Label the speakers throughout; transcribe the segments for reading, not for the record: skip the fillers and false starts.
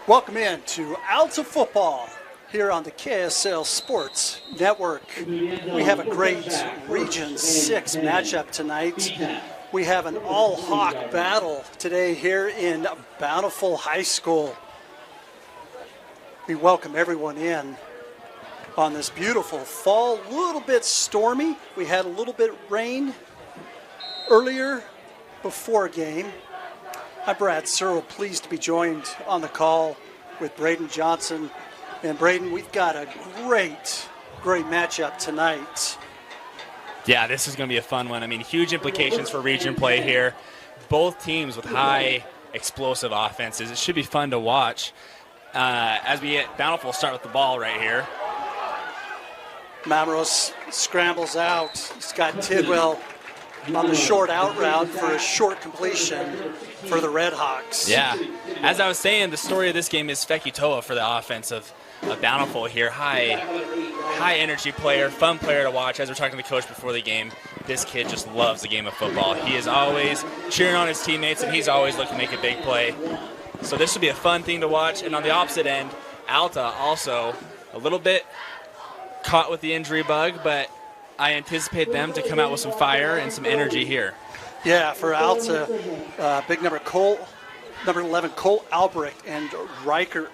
Speaker 1: Welcome in to Alta Football here on the KSL Sports Network. We have a great Region 6 matchup tonight. We have an all-Hawk battle today here in Bountiful High School. We welcome everyone in on this beautiful fall, a little bit stormy. We had a little bit of rain earlier before game. I'm Brad Searle, pleased to be joined on the call with Braden Johnson. And Braden, we've got a great matchup tonight.
Speaker 2: Yeah, this is going to be a fun one. I mean, huge implications for region play here. Both teams with high explosive offenses. It should be fun to watch. As we get Bountiful, start with the ball right here.
Speaker 1: Mamros scrambles out. He's got Tidwell on the short out route for a short completion for the Redhawks.
Speaker 2: Yeah. As I was saying, the story of this game is Fekitoa for the offense of Bountiful here. High energy player, fun player to watch. As we're talking to the coach before the game, this kid just loves the game of football. He is always cheering on his teammates, and he's always looking to make a big play. So this should be a fun thing to watch. And on the opposite end, Alta also a little bit caught with the injury bug, but I anticipate them to come out with some fire and some energy here.
Speaker 1: Yeah, for Alta, big number 11, Cole Albrecht and Riker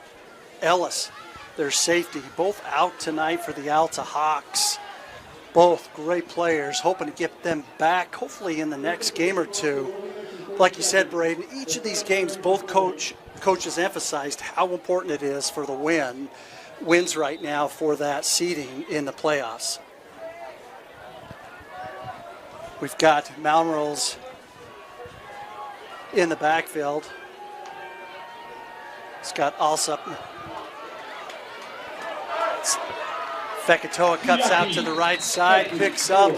Speaker 1: Ellis, their safety, both out tonight for the Alta Hawks. Both great players, hoping to get them back, hopefully in the next game or two. Like you said, Braden, each of these games, both coaches emphasized how important it is for the wins right now for that seeding in the playoffs. We've got Malmrose in the backfield. It's got Alsop. Fekitoa cuts out to the right side, picks up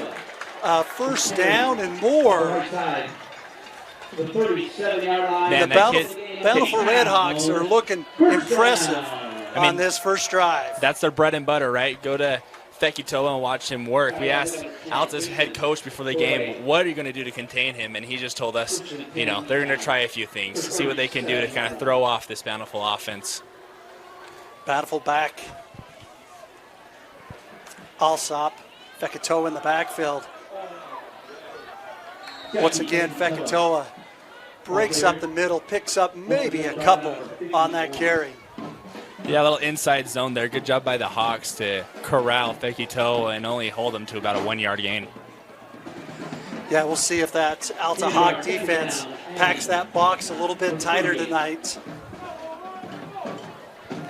Speaker 1: first down and more.
Speaker 3: The 37-yard line.
Speaker 1: The Bountiful Redhawks are looking impressive on this first drive.
Speaker 2: That's their bread and butter, right? Go to Fekitoa and watch him work. We asked Alta's head coach before the game, what are you going to do to contain him? And he just told us, they're going to try a few things, see what they can do to kind of throw off this Bountiful offense.
Speaker 1: Bountiful back. Alsop, Fekitoa in the backfield. Once again, Fekitoa breaks up the middle, picks up maybe a couple on that carry.
Speaker 2: Yeah, a little inside zone there. Good job by the Hawks to corral Fekitoa and only hold him to about a 1 yard gain.
Speaker 1: Yeah, we'll see if that Alta Hawk defense packs that box a little bit tighter tonight.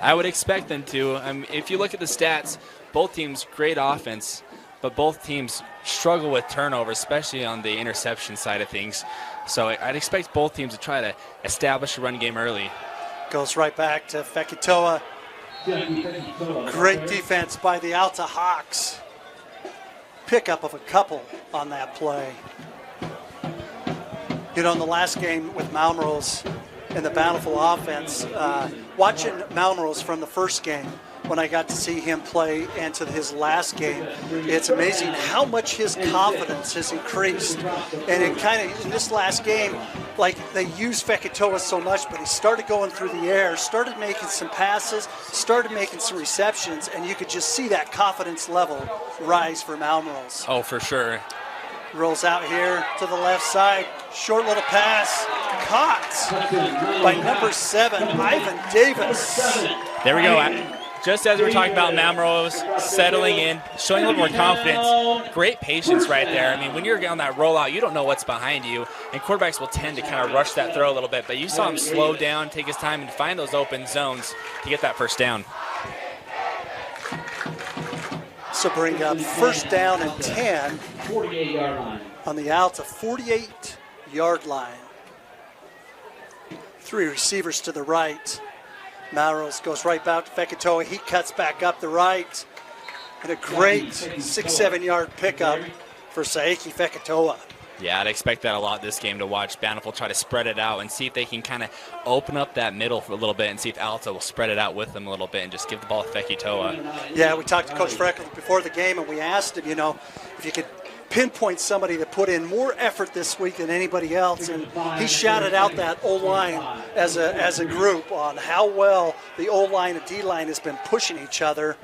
Speaker 2: I would expect them to. If you look at the stats, both teams great offense, but both teams struggle with turnovers, especially on the interception side of things. So I'd expect both teams to try to establish a run game early.
Speaker 1: Goes right back to Fekitoa. Great defense by the Alta Hawks. Pickup of a couple on that play. In the last game with Malmrose and the Bountiful offense, watching Malmrose from the first game, when I got to see him play and to his last game, it's amazing how much his confidence has increased. And in this last game, they used Fekitoa so much, but he started going through the air, started making some passes, started making some receptions, and you could just see that confidence level rise for Malmrose.
Speaker 2: Oh, for sure.
Speaker 1: Rolls out here to the left side, short little pass, caught by number 7, Ivan Davis.
Speaker 2: There we go. Just as we were talking about Mamrose settling in, showing a little more confidence, great patience right there. When you're on that rollout, you don't know what's behind you, and quarterbacks will tend to kind of rush that throw a little bit, but you saw him slow down, take his time, and find those open zones to get that first down.
Speaker 1: So bring up first down and 10
Speaker 3: 48-yard line.
Speaker 1: On the Alta 48-yard line. 3 receivers to the right. Malrose goes right back to Fekitoa. He cuts back up the right. And a great 6-7 yard pickup for Saiki Fekitoa.
Speaker 2: Yeah, I'd expect that a lot this game to watch Bountiful try to spread it out and see if they can kind of open up that middle for a little bit and see if Alta will spread it out with them a little bit and just give the ball to Fekitoa.
Speaker 1: Yeah, we talked to Coach Freckles before the game and we asked him, if you could pinpoint somebody that put in more effort this week than anybody else, and he shouted out that O-line as a group on how well the O-line and D-line has been pushing each other,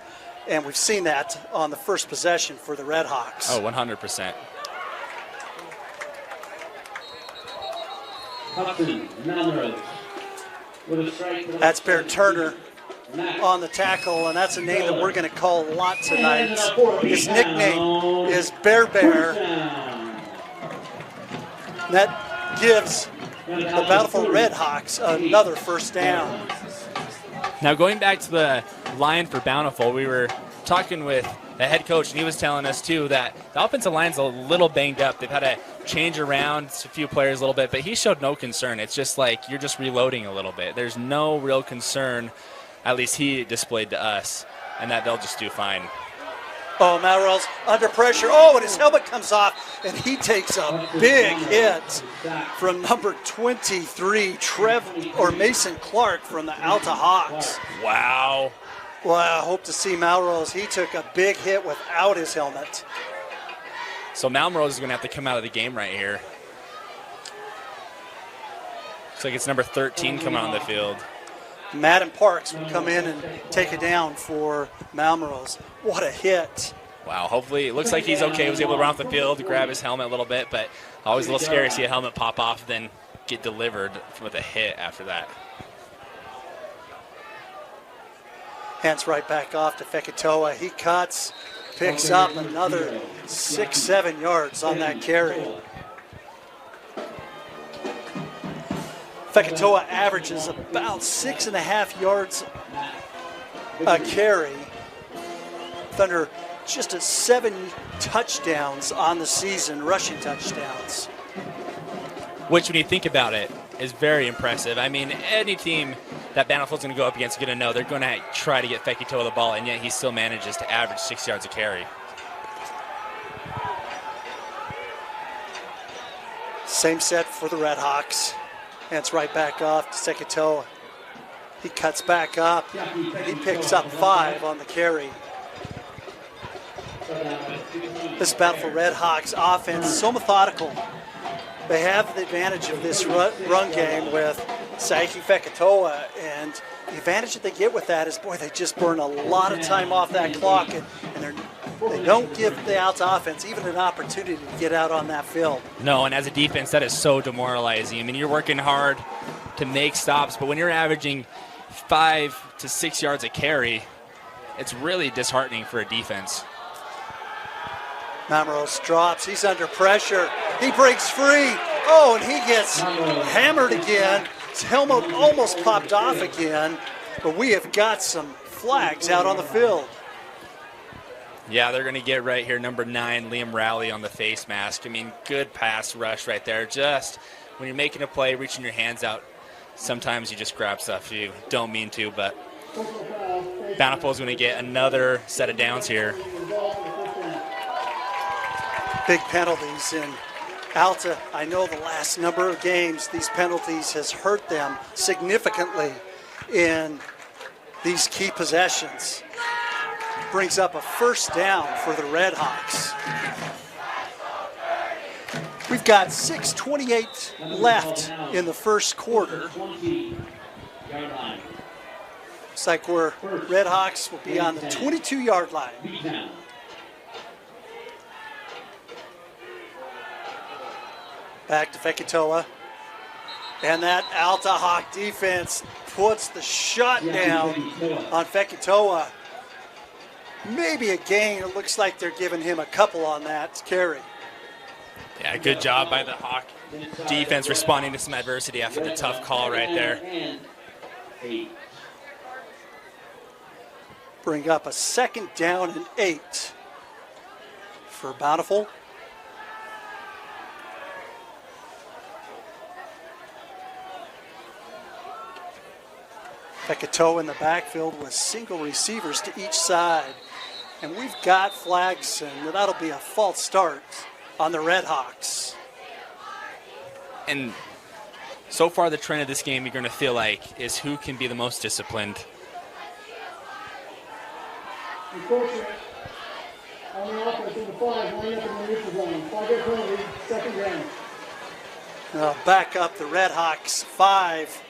Speaker 1: and we've seen that on the first possession for the Redhawks.
Speaker 2: Oh, 100%.
Speaker 1: That's Bear Turner on the tackle, and that's a name that we're going to call a lot tonight. His nickname is Bear Bear. That gives the Bountiful Redhawks another first down.
Speaker 2: Now, going back to the line for Bountiful, we were talking with the head coach, and he was telling us, too, that the offensive line's a little banged up. They've had to change around a few players a little bit, but he showed no concern. It's just like you're just reloading a little bit. There's no real concern, at least he displayed to us, and that they'll just do fine.
Speaker 1: Oh, Malrose under pressure. Oh, and his helmet comes off, and he takes a big hit from number 23, Mason Clark from the Alta Hawks.
Speaker 2: Wow.
Speaker 1: Well, I hope to see Malrose. He took a big hit without his helmet.
Speaker 2: So Malrose is going to have to come out of the game right here. Looks like it's number 13 coming on the field.
Speaker 1: Madden Parks will come in and take it down for Malrose. What a hit.
Speaker 2: Wow, hopefully it looks like he's okay. He was able to run off the field, grab his helmet a little bit, but always a little scary to see a helmet pop off, then get delivered with a hit after that.
Speaker 1: Hands right back off to Fekitoa. He cuts, picks up another 6-7 yards on that carry. Fekitoa averages about 6.5 yards a carry. Thunder just at 7 touchdowns on the season, rushing touchdowns.
Speaker 2: Which, when you think about it, is very impressive. I mean, any team that Bountiful's going to go up against is going to know they're going to try to get Fekitoa the ball, and yet he still manages to average 6 yards a carry.
Speaker 1: Same set for the Redhawks. Hands right back off to Fekitoa. He cuts back up. He picks up 5 on the carry. This Bountiful Redhawks offense is so methodical. They have the advantage of this run game with Saiki Fekitoa, and the advantage that they get with that is, boy, they just burn a lot of time off that clock, and they don't give the Alta offense even an opportunity to get out on that field.
Speaker 2: No, and as a defense, that is so demoralizing. I mean, you're working hard to make stops, but when you're averaging 5 to 6 yards a carry, it's really disheartening for a defense.
Speaker 1: Malrose drops. He's under pressure. He breaks free. Oh, and he gets hammered again. His helmet almost popped off again, but we have got some flags out on the field.
Speaker 2: Yeah, they're going to get right here, number 9, Liam Rowley on the face mask. I mean, good pass rush right there. Just when you're making a play, reaching your hands out, sometimes you just grab stuff you don't mean to, but Bountiful is going to get another set of downs here.
Speaker 1: Big penalties in Alta. I know the last number of games, these penalties has hurt them significantly in these key possessions. Brings up a first down for the Redhawks. We've got 6:28 left in the first quarter. Looks like we're Redhawks will be on the 22-yard line. Back to Fekitoa. And that Alta Hawk defense puts the shot down on Fekitoa. Maybe a gain. It looks like they're giving him a couple on that carry.
Speaker 2: Yeah, good job by the Hawk defense responding to some adversity after the tough call right there.
Speaker 1: Bring up a 2nd down and 8 for Bountiful. Fekitoa in the backfield with single receivers to each side. And we've got flags, and that'll be a false start on the Redhawks.
Speaker 2: And so far the trend of this game you're going to feel like is who can be the most disciplined.
Speaker 1: Back up the Redhawks 5.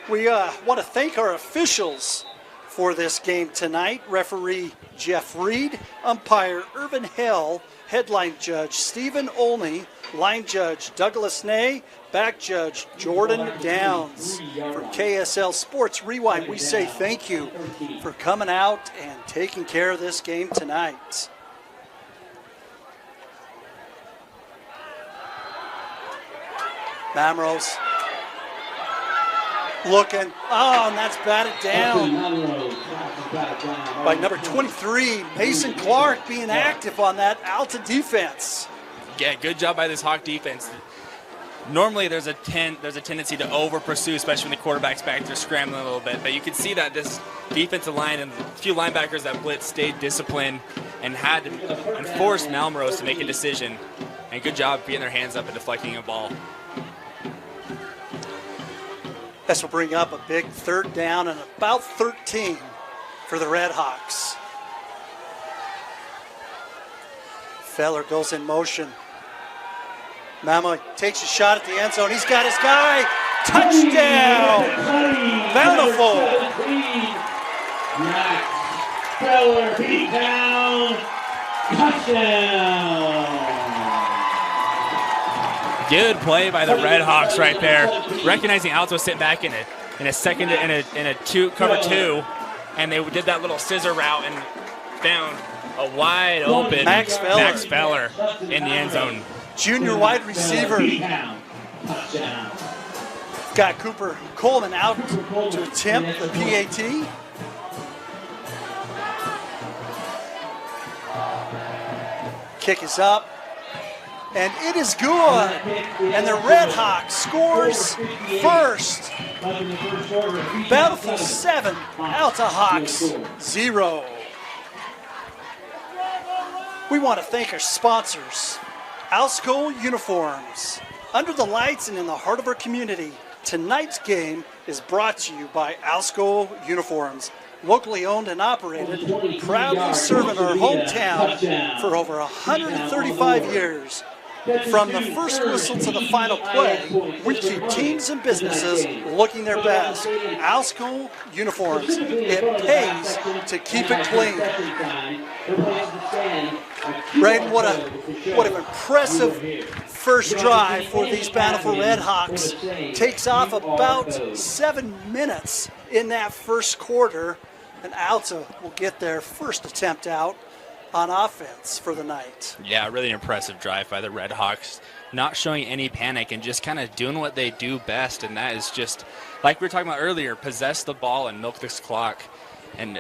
Speaker 1: We want to thank our officials for this game tonight. Referee Jeff Reed, umpire Irvin Hell, headline judge Stephen Olney, line judge Douglas Ney, back judge Jordan Downs. From KSL Sports Rewind, we say thank you for coming out and taking care of this game tonight. Mamrose looking, and that's batted down by number 23, Mason Clark, being active on that Alta defense.
Speaker 2: Yeah, good job by this Hawk defense. Normally there's a tendency to over pursue, especially when the quarterback's back there scrambling a little bit, but you can see that this defensive line and a few linebackers that blitz stayed disciplined and forced Malmrose to make a decision. And good job getting their hands up and deflecting a ball.
Speaker 1: This will bring up a big third down and about 13 for the Redhawks. Feller goes in motion. Mamo takes a shot at the end zone. He's got his guy. Touchdown! Bountiful.
Speaker 3: Feller beat down. Touchdown!
Speaker 2: Good play by the Redhawks right there, recognizing Alta was sitting back in a second in a cover two, and they did that little scissor route and found a wide open
Speaker 1: Max
Speaker 2: Feller in the end zone.
Speaker 1: Junior wide receiver. Got Cooper Coleman out to attempt the PAT. Kick is up. And it is good. And the Redhawks scores first. Bountiful 7, Alta Hawks 0. We want to thank our sponsors. Alsco Uniforms. Under the lights and in the heart of our community, tonight's game is brought to you by Alsco Uniforms. Locally owned and operated, proudly serving our hometown for over 135 years. From the first whistle to the final play, we keep teams and businesses looking their best. Alsco Uniforms, it pays to keep it clean. Braden, what an impressive first drive for these Bountiful Redhawks. Takes off about 7 minutes in that first quarter, and Alta will get their first attempt out on offense for the night.
Speaker 2: Yeah, really impressive drive by the Redhawks. Not showing any panic and just kind of doing what they do best, and that is just, like we were talking about earlier, possess the ball and milk this clock and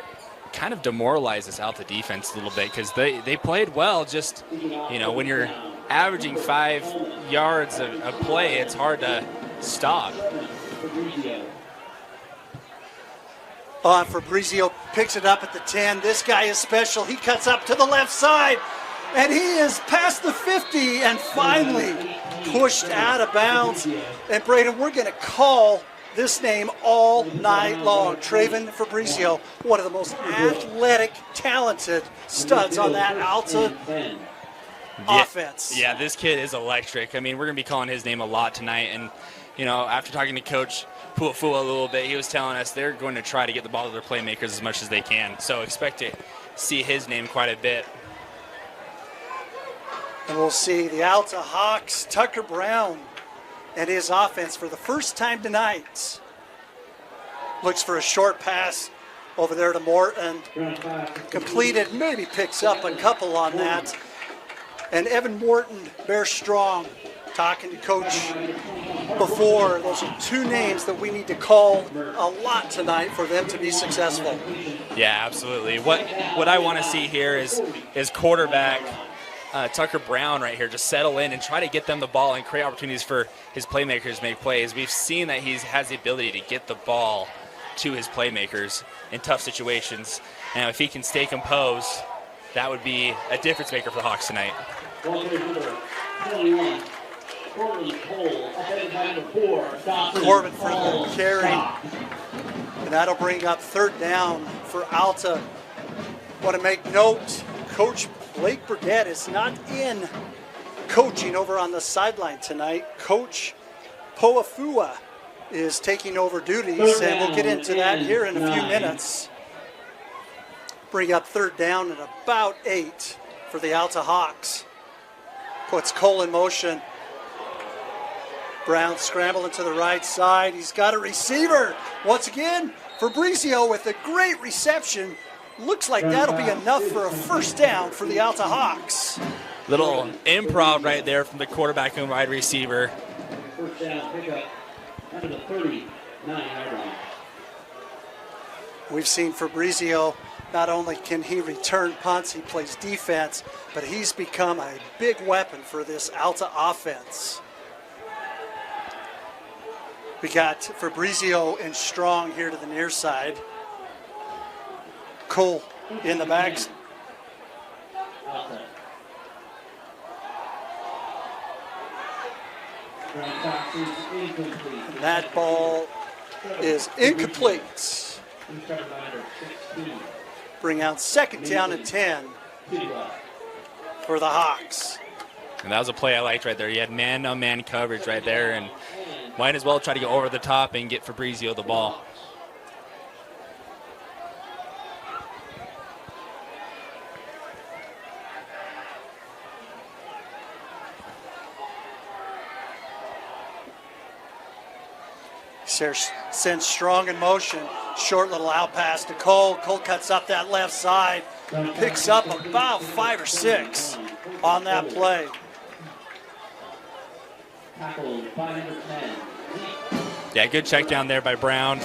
Speaker 2: kind of demoralize this Alta defense a little bit because they played well. Just, when you're averaging 5 yards a play, it's hard to stop.
Speaker 1: Fabrizio picks it up at the 10. This guy is special. He cuts up to the left side, and he is past the 50 and finally pushed out of bounds. And Braden, we're going to call this name all night long. Traven Fabrizio, one of the most athletic, talented studs on that Alta offense.
Speaker 2: Yeah, this kid is electric. I mean, we're going to be calling his name a lot tonight. And, after talking to Coach Puafua a little bit, he was telling us they're going to try to get the ball to their playmakers as much as they can. So expect to see his name quite a bit.
Speaker 1: And we'll see the Alta Hawks, Tucker Brown, and his offense for the first time tonight. Looks for a short pass over there to Morton. Completed, maybe picks up a couple on that. And Evan Morton bears strong. Talking to Coach before, those are two names that we need to call a lot tonight for them to be successful.
Speaker 2: Yeah, absolutely. What I want to see here is quarterback Tucker Brown right here just settle in and try to get them the ball and create opportunities for his playmakers to make plays. We've seen that he has the ability to get the ball to his playmakers in tough situations. And if he can stay composed, that would be a difference maker for the Hawks tonight.
Speaker 1: Corbin for the carry. And that'll bring up third down for Alta. Want to make note, Coach Blake Burdett is not in coaching over on the sideline tonight. Coach Poafua is taking over duties, and we'll get into that here in a few minutes. Bring up third down at about 8 for the Alta Hawks. Puts Cole in motion. Brown scrambling to the right side. He's got a receiver. Once again, Fabrizio with a great reception. Looks like that'll be enough for a first down for the Alta Hawks.
Speaker 2: Little improv right there from the quarterback and wide receiver.
Speaker 3: First down pickup under the 39-yard line.
Speaker 1: We've seen Fabrizio, not only can he return punts, he plays defense, but he's become a big weapon for this Alta offense. We got Fabrizio and Strong here to the near side. Cole in the backs.
Speaker 3: Alta. Redhawks is incomplete.
Speaker 1: And that ball is incomplete.
Speaker 3: Inside rider 16.
Speaker 1: Bring out second down and 10 for the Hawks.
Speaker 2: And that was a play I liked right there. You had man-on-man coverage right there, and might as well try to go over the top and get Fabrizio the ball.
Speaker 1: Sends Strong in motion. Short little out pass to Cole. Cole cuts up that left side. Picks up about 5 or 6 on that play.
Speaker 3: Tackle by number 10.
Speaker 2: Yeah, good check down there by Brown.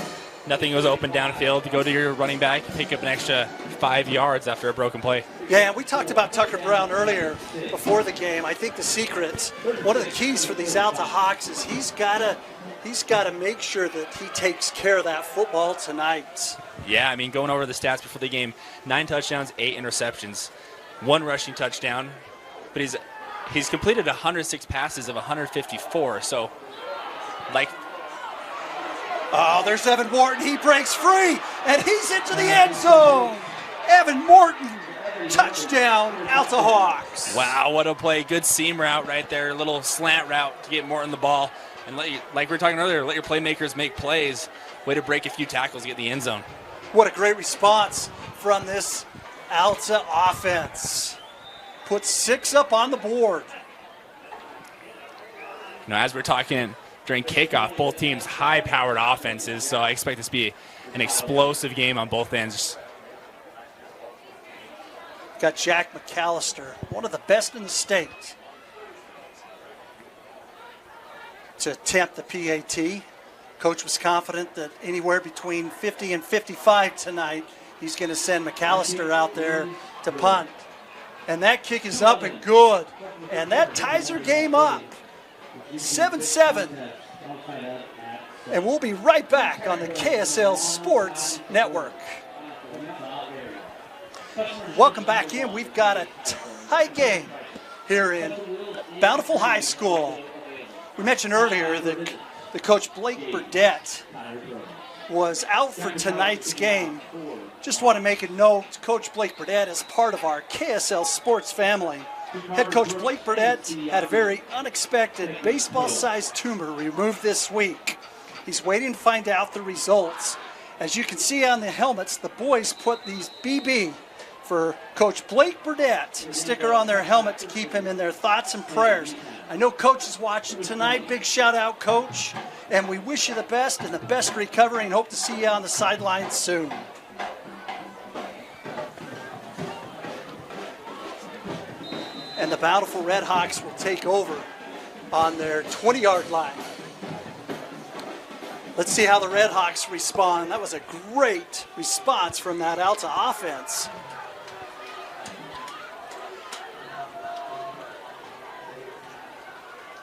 Speaker 2: Nothing was open downfield. To go to your running back, pick up an extra 5 yards after a broken play.
Speaker 1: Yeah, and we talked about Tucker Brown earlier before the game. I think the secret, one of the keys for these Alta Hawks is he's got to make sure that he takes care of that football tonight.
Speaker 2: Yeah, I mean, going over the stats before the game, 9 touchdowns, 8 interceptions, 1 rushing touchdown, but he's completed 106 passes of 154. So, like,
Speaker 1: oh, there's Evan Morton. He breaks free, and he's into the end zone. Evan Morton, touchdown, Alta Hawks.
Speaker 2: wow, what a play. Good seam route right there, little slant route to get Morton the ball. And like we were talking earlier, let your playmakers make plays. Way to break a few tackles to get the end zone.
Speaker 1: What a great response from this Alta offense. Put 6 up on the board.
Speaker 2: You know, as we're talking during kickoff, both teams high-powered offenses, so I expect this to be an explosive game on both ends.
Speaker 1: Got Jack McAllister, one of the best in the state, to attempt the PAT. Coach was confident that anywhere between 50 and 55 tonight, he's going to send McAllister out there to punt. And that kick is up and good. And that ties our game up. 7-7. And we'll be right back on the KSL Sports Network. Welcome back in. We've got a tight game here in Bountiful High School. We mentioned earlier that the coach Blake Burdett was out for tonight's game. Just want to make a note, Coach Blake Burdett is part of our KSL Sports family. Head coach Blake Burdett had a very unexpected baseball-sized tumor removed this week. He's waiting to find out the results. As you can see on the helmets, the boys put these BB for Coach Blake Burdett sticker on their helmet to keep him in their thoughts and prayers. I know Coach is watching tonight. Big shout out, Coach. And we wish you the best and the best recovery and hope to see you on the sidelines soon. And the Bountiful Redhawks will take over on their 20-yard line. Let's see how the Redhawks respond. That was a great response from that Alta offense.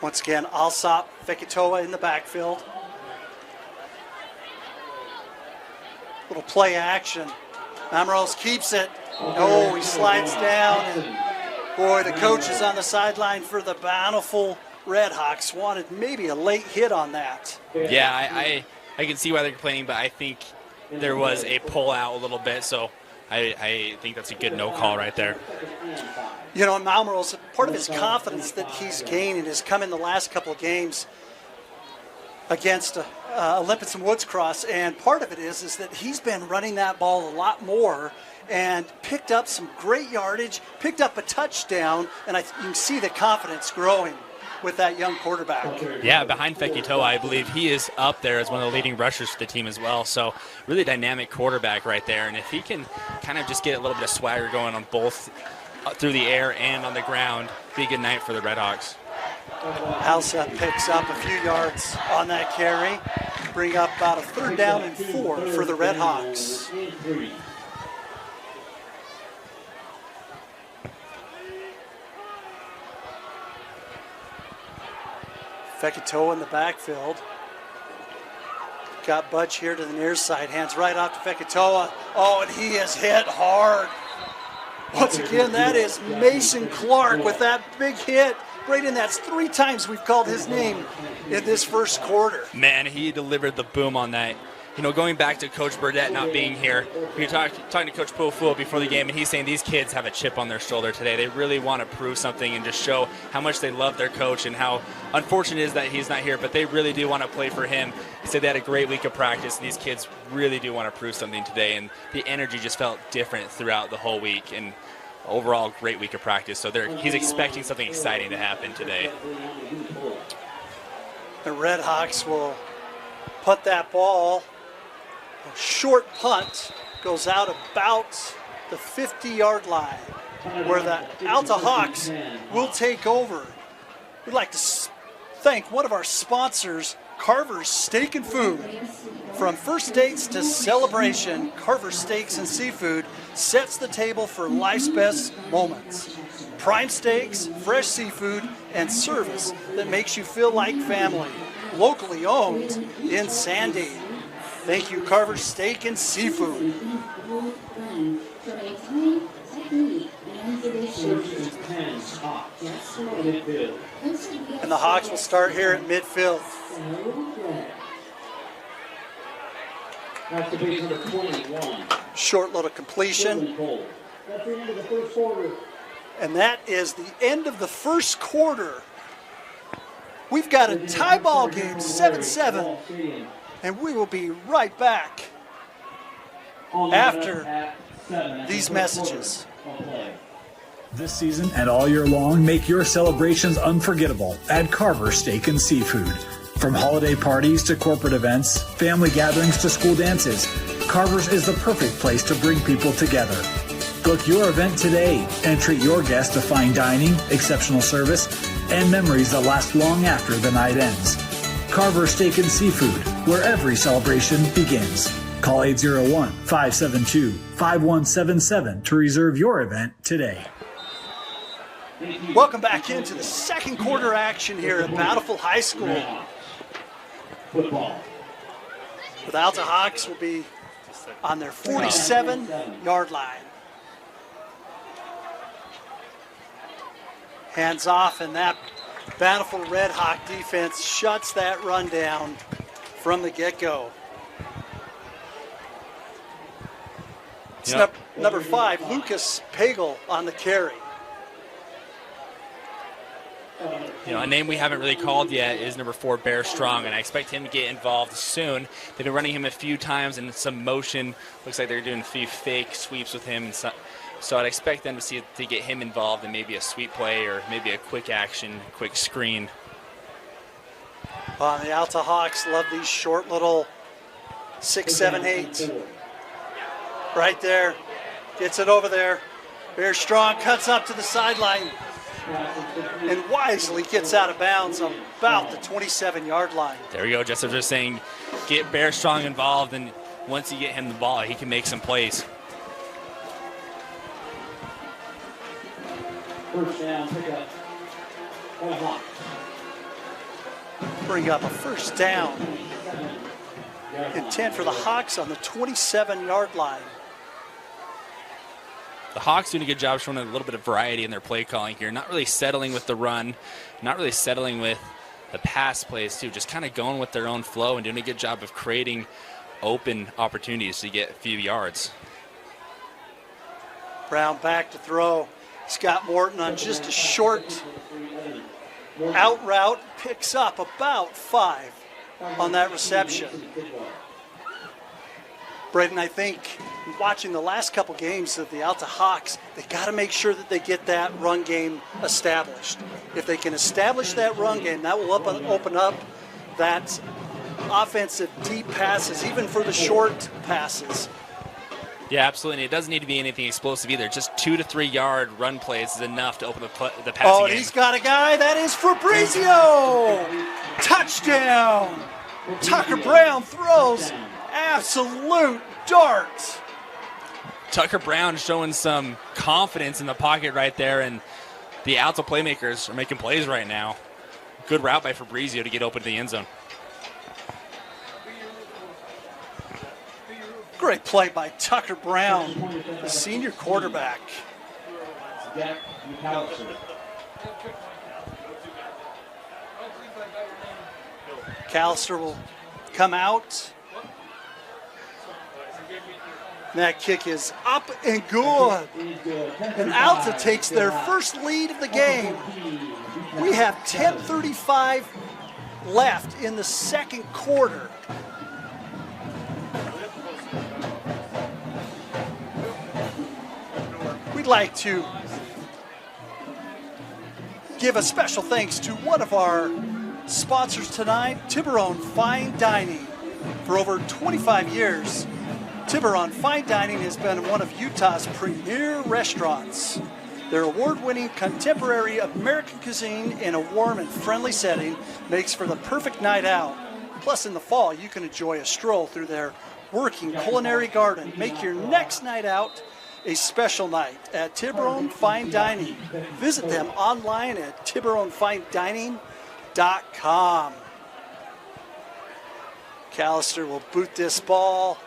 Speaker 1: Once again, Alsop, Fekitoa in the backfield. Little play action. Mamros keeps it. Oh, he slides down. And boy, the coach is on the sideline for the Bountiful Redhawks. Wanted maybe a late hit on that.
Speaker 2: Yeah, I can see why they're complaining, but I think there was a pull out a little bit, so I think that's a good no call right there.
Speaker 1: You know, Malmrose, part of his confidence that he's gained has come in the last couple of games against Olympus and Woods Cross, and part of it is that he's been running that ball a lot more and picked up some great yardage, picked up a touchdown, and you can see the confidence growing with that young quarterback.
Speaker 2: Yeah, behind Fekitoa, I believe he is up there as one of the leading rushers for the team as well. So really dynamic quarterback right there. And if he can kind of just get a little bit of swagger going on both through the air and on the ground, be a good night for the Redhawks.
Speaker 1: Alta picks up a few yards on that carry, bring up about a 3rd down and 4 for the Redhawks. Fekitoa in the backfield. Got Butch here to the near side, hands right off to Fekitoa. Oh, and he is hit hard. Once again, that is Mason Clark with that big hit. Braden, that's 3 times we've called his name in this first quarter.
Speaker 2: Man, he delivered the boom on that. You know, going back to Coach Burdett not being here, we were talking to Coach Bountiful before the game, and he's saying these kids have a chip on their shoulder today. They really want to prove something and just show how much they love their coach and how unfortunate it is that he's not here, but they really do want to play for him. He said they had a great week of practice, and these kids really do want to prove something today, and the energy just felt different throughout the whole week. And overall, great week of practice. So he's expecting something exciting to happen today.
Speaker 1: The Redhawks will punt that ball. A short punt goes out about the 50-yard line, where the Alta Hawks will take over. We'd like to thank one of our sponsors, Carver's Steak and Food. From first dates to celebration, Carver's Steaks and Seafood sets the table for life's best moments. Prime steaks, fresh seafood, and service that makes you feel like family. Locally owned in Sandy. Thank you, Carver's Steak and Seafood. And the Hawks will start here at midfield. Short little completion. And that is the end of the first quarter. We've got a tie ball game, 7-7. And we will be right back after these messages.
Speaker 4: This season and all year long, make your celebrations unforgettable at Carver Steak and Seafood. From holiday parties to corporate events, family gatherings to school dances, Carver's is the perfect place to bring people together. Book your event today and treat your guests to fine dining, exceptional service, and memories that last long after the night ends. Carver Steak and Seafood, where every celebration begins. Call 801-572-5177 to reserve your event today.
Speaker 1: Welcome back into the second quarter action here at Bountiful High School. The Alta Hawks will be on their 47-yard line. Hands off, and that Bountiful Red Hawk defense shuts that run down from the get-go. It's number 5, Lucas Pagel on the carry.
Speaker 2: You know, a name we haven't really called yet is number 4, Bear Strong, and I expect him to get involved soon. They've been running him a few times in some motion. Looks like they're doing a few fake sweeps with him. So I'd expect them to get him involved in maybe a sweep play or maybe a quick action, quick screen.
Speaker 1: The Alta Hawks love these short little 6, 7, 8. Right there. Gets it over there. Bear Strong cuts up to the sideline and wisely gets out of bounds on about the 27-yard line.
Speaker 2: There we go. Just as they're saying, get Bear Strong involved, and once you get him the ball, he can make some plays.
Speaker 3: First down, pick up.
Speaker 1: Bring up a first down. Intent for the Hawks on the 27-yard line.
Speaker 2: The Hawks doing a good job showing a little bit of variety in their play calling here. Not really settling with the run, not really settling with the pass plays too. Just kind of going with their own flow and doing a good job of creating open opportunities to get a few yards.
Speaker 1: Brown back to throw. Scott Morton on just a short out route, picks up about 5 on that reception. Braden, I think watching the last couple games of the Alta Hawks, they got to make sure that they get that run game established. If they can establish that run game, that will open up that offensive deep passes, even for the short passes.
Speaker 2: Yeah, absolutely. It doesn't need to be anything explosive either. Just 2 to 3 yard run plays is enough to open the passing
Speaker 1: Oh,
Speaker 2: game.
Speaker 1: he's got a guy. That is Fabrizio. Touchdown. Tucker Brown throws absolute dart.
Speaker 2: Tucker Brown showing some confidence in the pocket right there, and the Alta playmakers are making plays right now. Good route by Fabrizio to get open to the end zone.
Speaker 1: Great play by Tucker Brown, the senior quarterback. Callister will come out. That kick is up and good. And Alta takes their first lead of the game. We have 10:35 left in the second quarter. We'd like to give a special thanks to one of our sponsors tonight, Tiburon Fine Dining. For over 25 years, Tiburon Fine Dining has been one of Utah's premier restaurants. Their award-winning contemporary American cuisine in a warm and friendly setting makes for the perfect night out. Plus, in the fall, you can enjoy a stroll through their working culinary garden. Make your next night out a special night at Tiburon Fine Dining. Visit them online at tiburonfinedining.com. Callister will boot this ball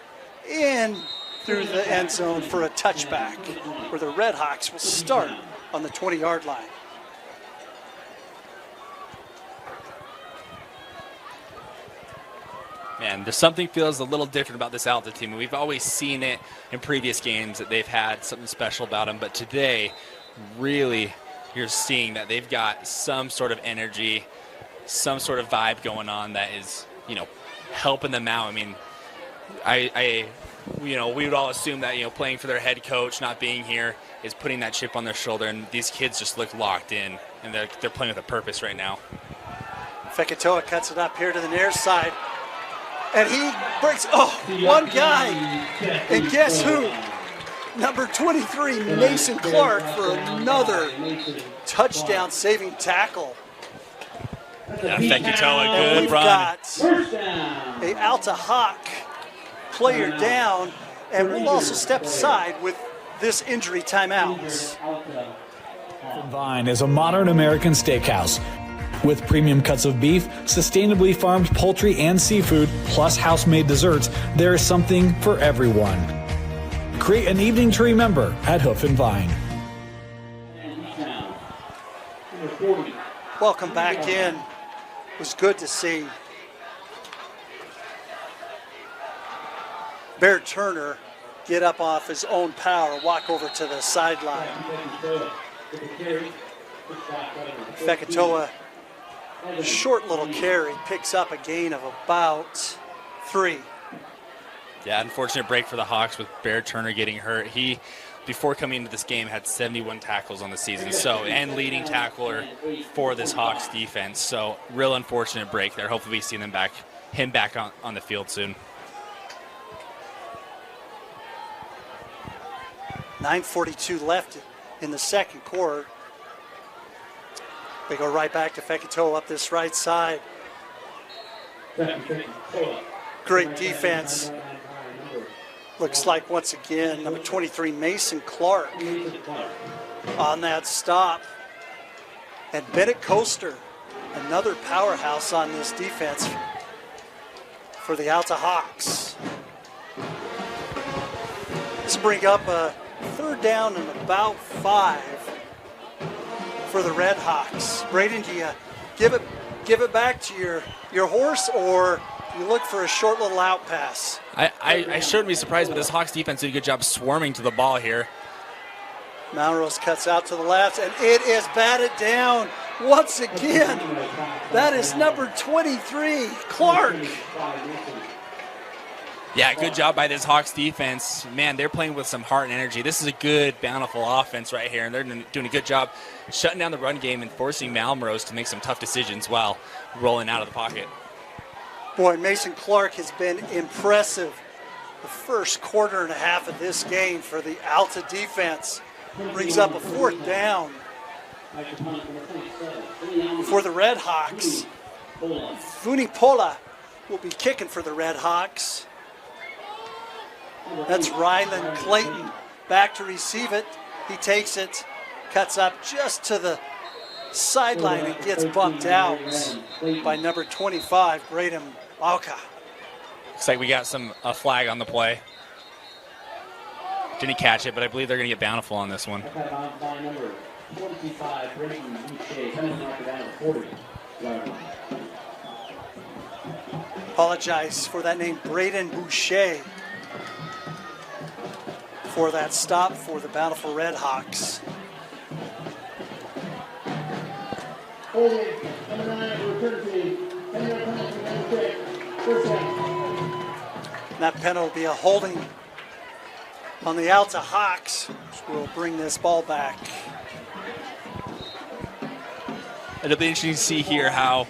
Speaker 1: in through the end zone for a touchback, where the Redhawks will start on the 20-yard line.
Speaker 2: Man, there's something feels a little different about this Alta team. We've always seen it in previous games that they've had something special about them, but today, really, you're seeing that they've got some sort of energy, some sort of vibe going on that is, helping them out. I mean, we would all assume that, playing for their head coach, not being here, is putting that chip on their shoulder, and these kids just look locked in, and they're playing with a purpose right now.
Speaker 1: Fekitoa cuts it up here to the near side. And he breaks, one guy. And guess who? Number 23, Mason Clark, for another touchdown-saving tackle.
Speaker 2: Yeah, Fekitoa, good
Speaker 1: We've
Speaker 2: run.
Speaker 1: got a Alta Hawk player down, and we'll also step aside with this injury timeout.
Speaker 4: Vine is a modern American steakhouse with premium cuts of beef, sustainably farmed poultry and seafood, plus house-made desserts. There is something for everyone. Create an evening to remember at Hoof and Vine.
Speaker 1: Welcome back in. It was good to see Bear Turner get up off his own power, walk over to the sideline. Fekitoa, short little carry, picks up a gain of about 3.
Speaker 2: Yeah, unfortunate break for the Hawks with Bear Turner getting hurt. He, before coming into this game, had 71 tackles on the season, and leading tackler for this Hawks defense. So, real unfortunate break there. Hopefully we see him back on the field soon.
Speaker 1: 9:42 left in the second quarter. They go right back to Fekitoa up this right side. Great defense. Looks like, once again, number 23, Mason Clark on that stop. And Bennett Coaster, another powerhouse on this defense for the Alta Hawks. Let's bring up a third down and about 5 for the Redhawks. Braden, do you give it back to your horse, or you look for a short little out pass?
Speaker 2: I shouldn't be surprised, but this Hawks defense did a good job swarming to the ball here.
Speaker 1: Melrose cuts out to the left, and it is batted down once again. That is number 23, Clark.
Speaker 2: Yeah, good job by this Hawks defense. Man, they're playing with some heart and energy. This is a good, Bountiful offense right here, and they're doing a good job shutting down the run game and forcing Melrose to make some tough decisions while rolling out of the pocket.
Speaker 1: Boy, Mason Clark has been impressive the first quarter and a half of this game for the Alta defense. Brings up a 4th down for the Redhawks. Vunipola will be kicking for the Redhawks. That's Ryland Clayton back to receive it. He takes it, cuts up just to the sideline and gets bumped out by number 25, Braden Alka.
Speaker 2: Looks like we got a flag on the play. Didn't catch it, but I believe they're going to get Bountiful on this one.
Speaker 1: Apologize for that name, Braden Boucher, for that stop for the Bountiful Redhawks. And that penalty will be a holding on the Alta Hawks, which will bring this ball back.
Speaker 2: It'll be interesting to see here how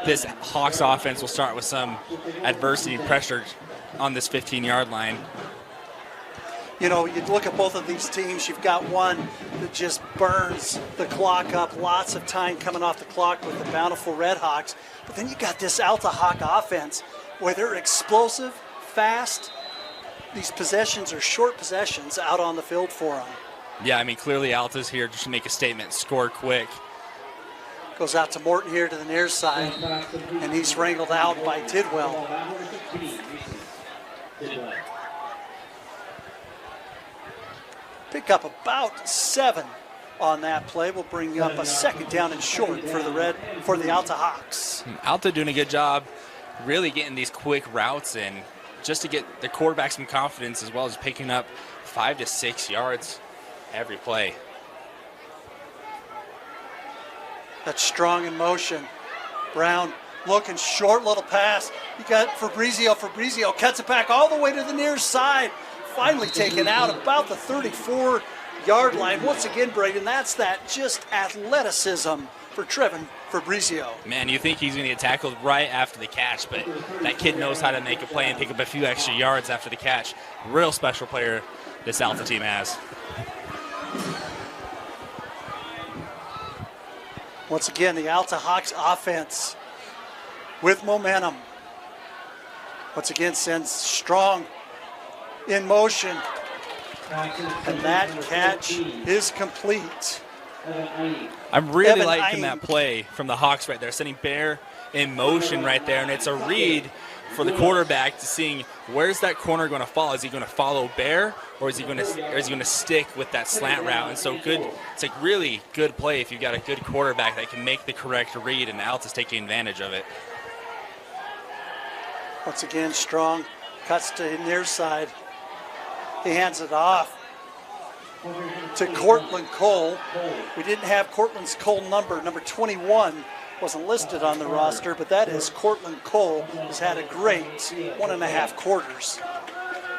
Speaker 2: this Hawks offense will start with some adversity and pressure on this 15-yard line.
Speaker 1: You know, you look at both of these teams, you've got one that just burns the clock up, lots of time coming off the clock with the Bountiful Redhawks. But then you got this Alta Hawk offense where they're explosive, fast. These possessions are short possessions out on the field for them.
Speaker 2: Yeah, I mean, clearly Alta's here just to make a statement, score quick.
Speaker 1: Goes out to Morton here to the near side, and he's wrangled out by Tidwell. Pick up about 7 on that play. We'll bring up a 2nd down and short for the Alta Hawks.
Speaker 2: Alta doing a good job really getting these quick routes in just to get the quarterback some confidence, as well as picking up 5 to 6 yards every play.
Speaker 1: That's Strong in motion. Brown looking short, little pass. You got Fabrizio. Fabrizio cuts it back all the way to the near side. Finally taken out about the 34-yard line. Once again, Braden, that's that just athleticism for Trevin Fabrizio.
Speaker 2: Man, you think he's going to get tackled right after the catch, but that kid knows how to make a play and pick up a few extra yards after the catch. Real special player this Alta team has.
Speaker 1: Once again, the Alta Hawks offense with momentum. Once again, sends Strong in motion. And that catch is complete.
Speaker 2: I'm really
Speaker 1: Evan
Speaker 2: liking
Speaker 1: Ine.
Speaker 2: that play from the Hawks right there, sending Bear in motion right there, and it's a read for the quarterback to seeing where's that corner going to fall. Is he going to follow Bear, or is he going to stick with that slant route? And so good, it's a really good play if you've got a good quarterback that can make the correct read, and Alta's taking advantage of it.
Speaker 1: Once again, Strong cuts to the near side. He hands it off to Cortland Cole. We didn't have Cortland's Cole number 21 wasn't listed on the roster, but that is Cortland Cole, who's had a great 1.5 quarters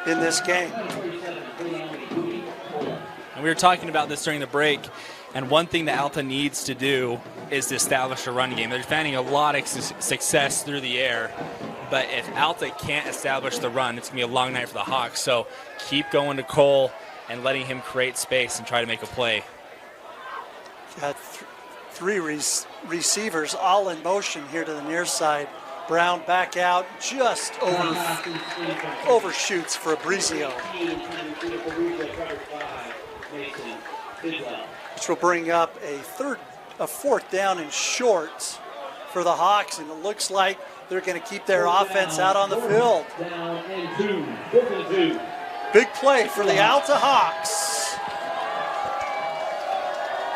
Speaker 1: in this game.
Speaker 2: And we were talking about this during the break, and one thing that Alta needs to do is to establish a run game. They're finding a lot of success through the air, but if Alta can't establish the run, it's going to be a long night for the Hawks. So keep going to Cole and letting him create space and try to make a play.
Speaker 1: Got three receivers all in motion here to the near side. Brown back out, just overshoots for Fabrizio, which will bring up a 4th down and short for the Hawks, and it looks like they're going to keep their offense out on the field. Big play for the Alta Hawks.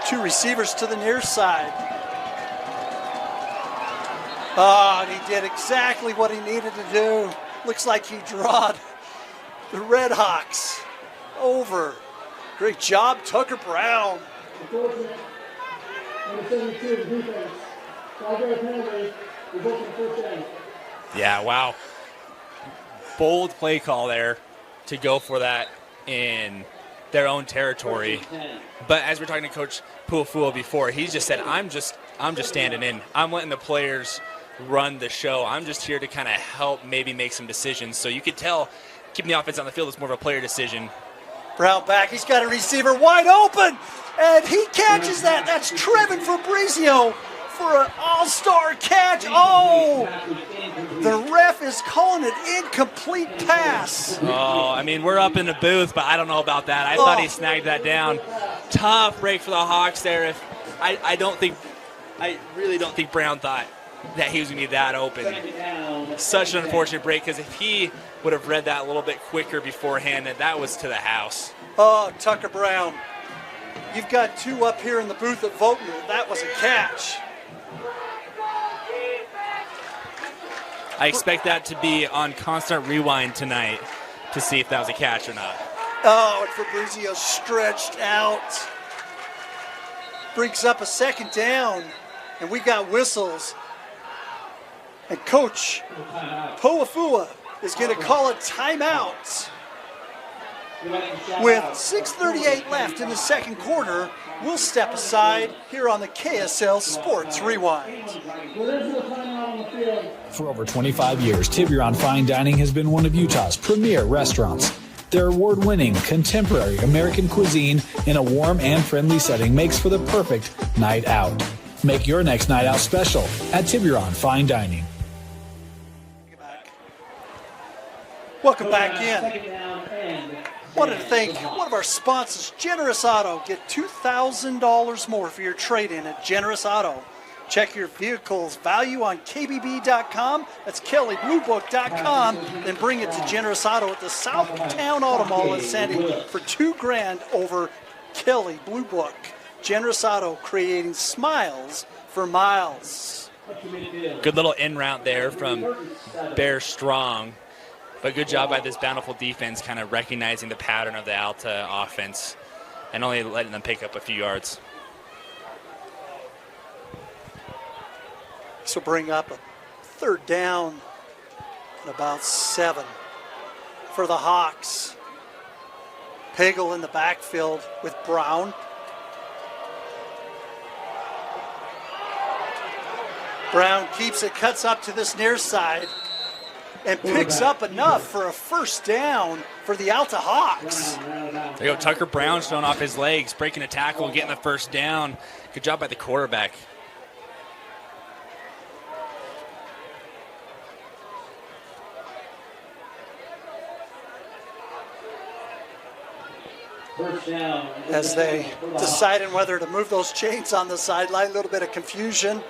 Speaker 1: 2 receivers to the near side. Oh, and he did exactly what he needed to do. Looks like he drawed the Redhawks over Great job, Tucker Brown.
Speaker 3: Number 72, defense. 5-yard penalty. Resulting first down.
Speaker 2: Yeah, wow. Bold play call there to go for that in their own territory. But as we we're talking to Coach Bountiful before, he just said, I'm just standing in. I'm letting the players run the show. I'm just here to kind of help maybe make some decisions. So you could tell keeping the offense on the field is more of a player decision.
Speaker 1: Brown back. He's got a receiver wide open, and he catches that. That's Trevin Fabrizio for an all-star catch. Oh, the ref is calling it incomplete pass.
Speaker 2: Oh, I mean, we're up in the booth, but I don't know about that. I thought he snagged that down. Tough break for the Hawks there. I really don't think Brown thought that he was going to be that open. Such an unfortunate break, because if he would have read that a little bit quicker beforehand, that was to the house.
Speaker 1: Oh, Tucker Brown. You've got two up here in the booth at voting. That was a catch.
Speaker 2: I expect that to be on constant rewind tonight to see if that was a catch or not.
Speaker 1: Oh, and Fabrizio stretched out. Brings up a second down, and we got whistles. And Coach Bountiful is going to call a timeout. With 6:38 left in the second quarter, we'll step aside here on the KSL Sports Rewind.
Speaker 4: For over 25 years, Tiburon Fine Dining has been one of Utah's premier restaurants. Their award-winning, contemporary American cuisine in a warm and friendly setting makes for the perfect night out. Make your next night out special at Tiburon Fine Dining.
Speaker 1: Welcome back in. Wanted to thank one of our sponsors, Generous Auto. Get $2,000 more for your trade-in at Generous Auto. Check your vehicle's value on KBB.com. That's KellyBlueBook.com. Then bring it to Generous Auto at the Southtown Auto Mall in Sandy for $2,000 over Kelly Blue Book. Generous Auto, creating smiles for miles.
Speaker 2: Good little in route there from Bear Strong. But good job by this Bountiful defense kind of recognizing the pattern of the Alta offense and only letting them pick up a few yards.
Speaker 1: This will bring up a third down at about 7 for the Hawks. Pagel in the backfield with Brown. Brown keeps it, cuts up to this near side, and picks up enough for a first down for the Alta Hawks.
Speaker 2: There you go, Tucker Brown showing off his legs, breaking a tackle, getting the first down. Good job by the quarterback.
Speaker 3: First down.
Speaker 1: As they decided whether to move those chains on the sideline, a little bit of confusion.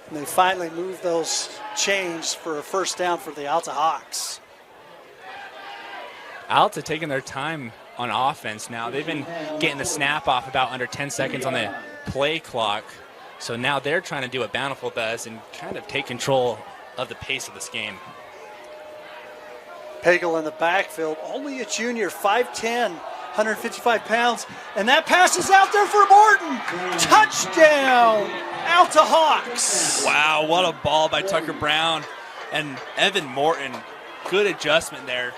Speaker 1: And they finally moved those chains for a first down for the Alta Hawks.
Speaker 2: Alta taking their time on offense now. They've been getting the snap off about under 10 seconds on the play clock. So now they're trying to do what Bountiful does and kind of take control of the pace of this game.
Speaker 1: Pagel in the backfield, only a junior, 5'10", 155 pounds. And that pass is out there for Morton. Touchdown, Alta Hawks.
Speaker 2: Wow, what a ball by Tucker Brown. And Evan Morton, good adjustment there.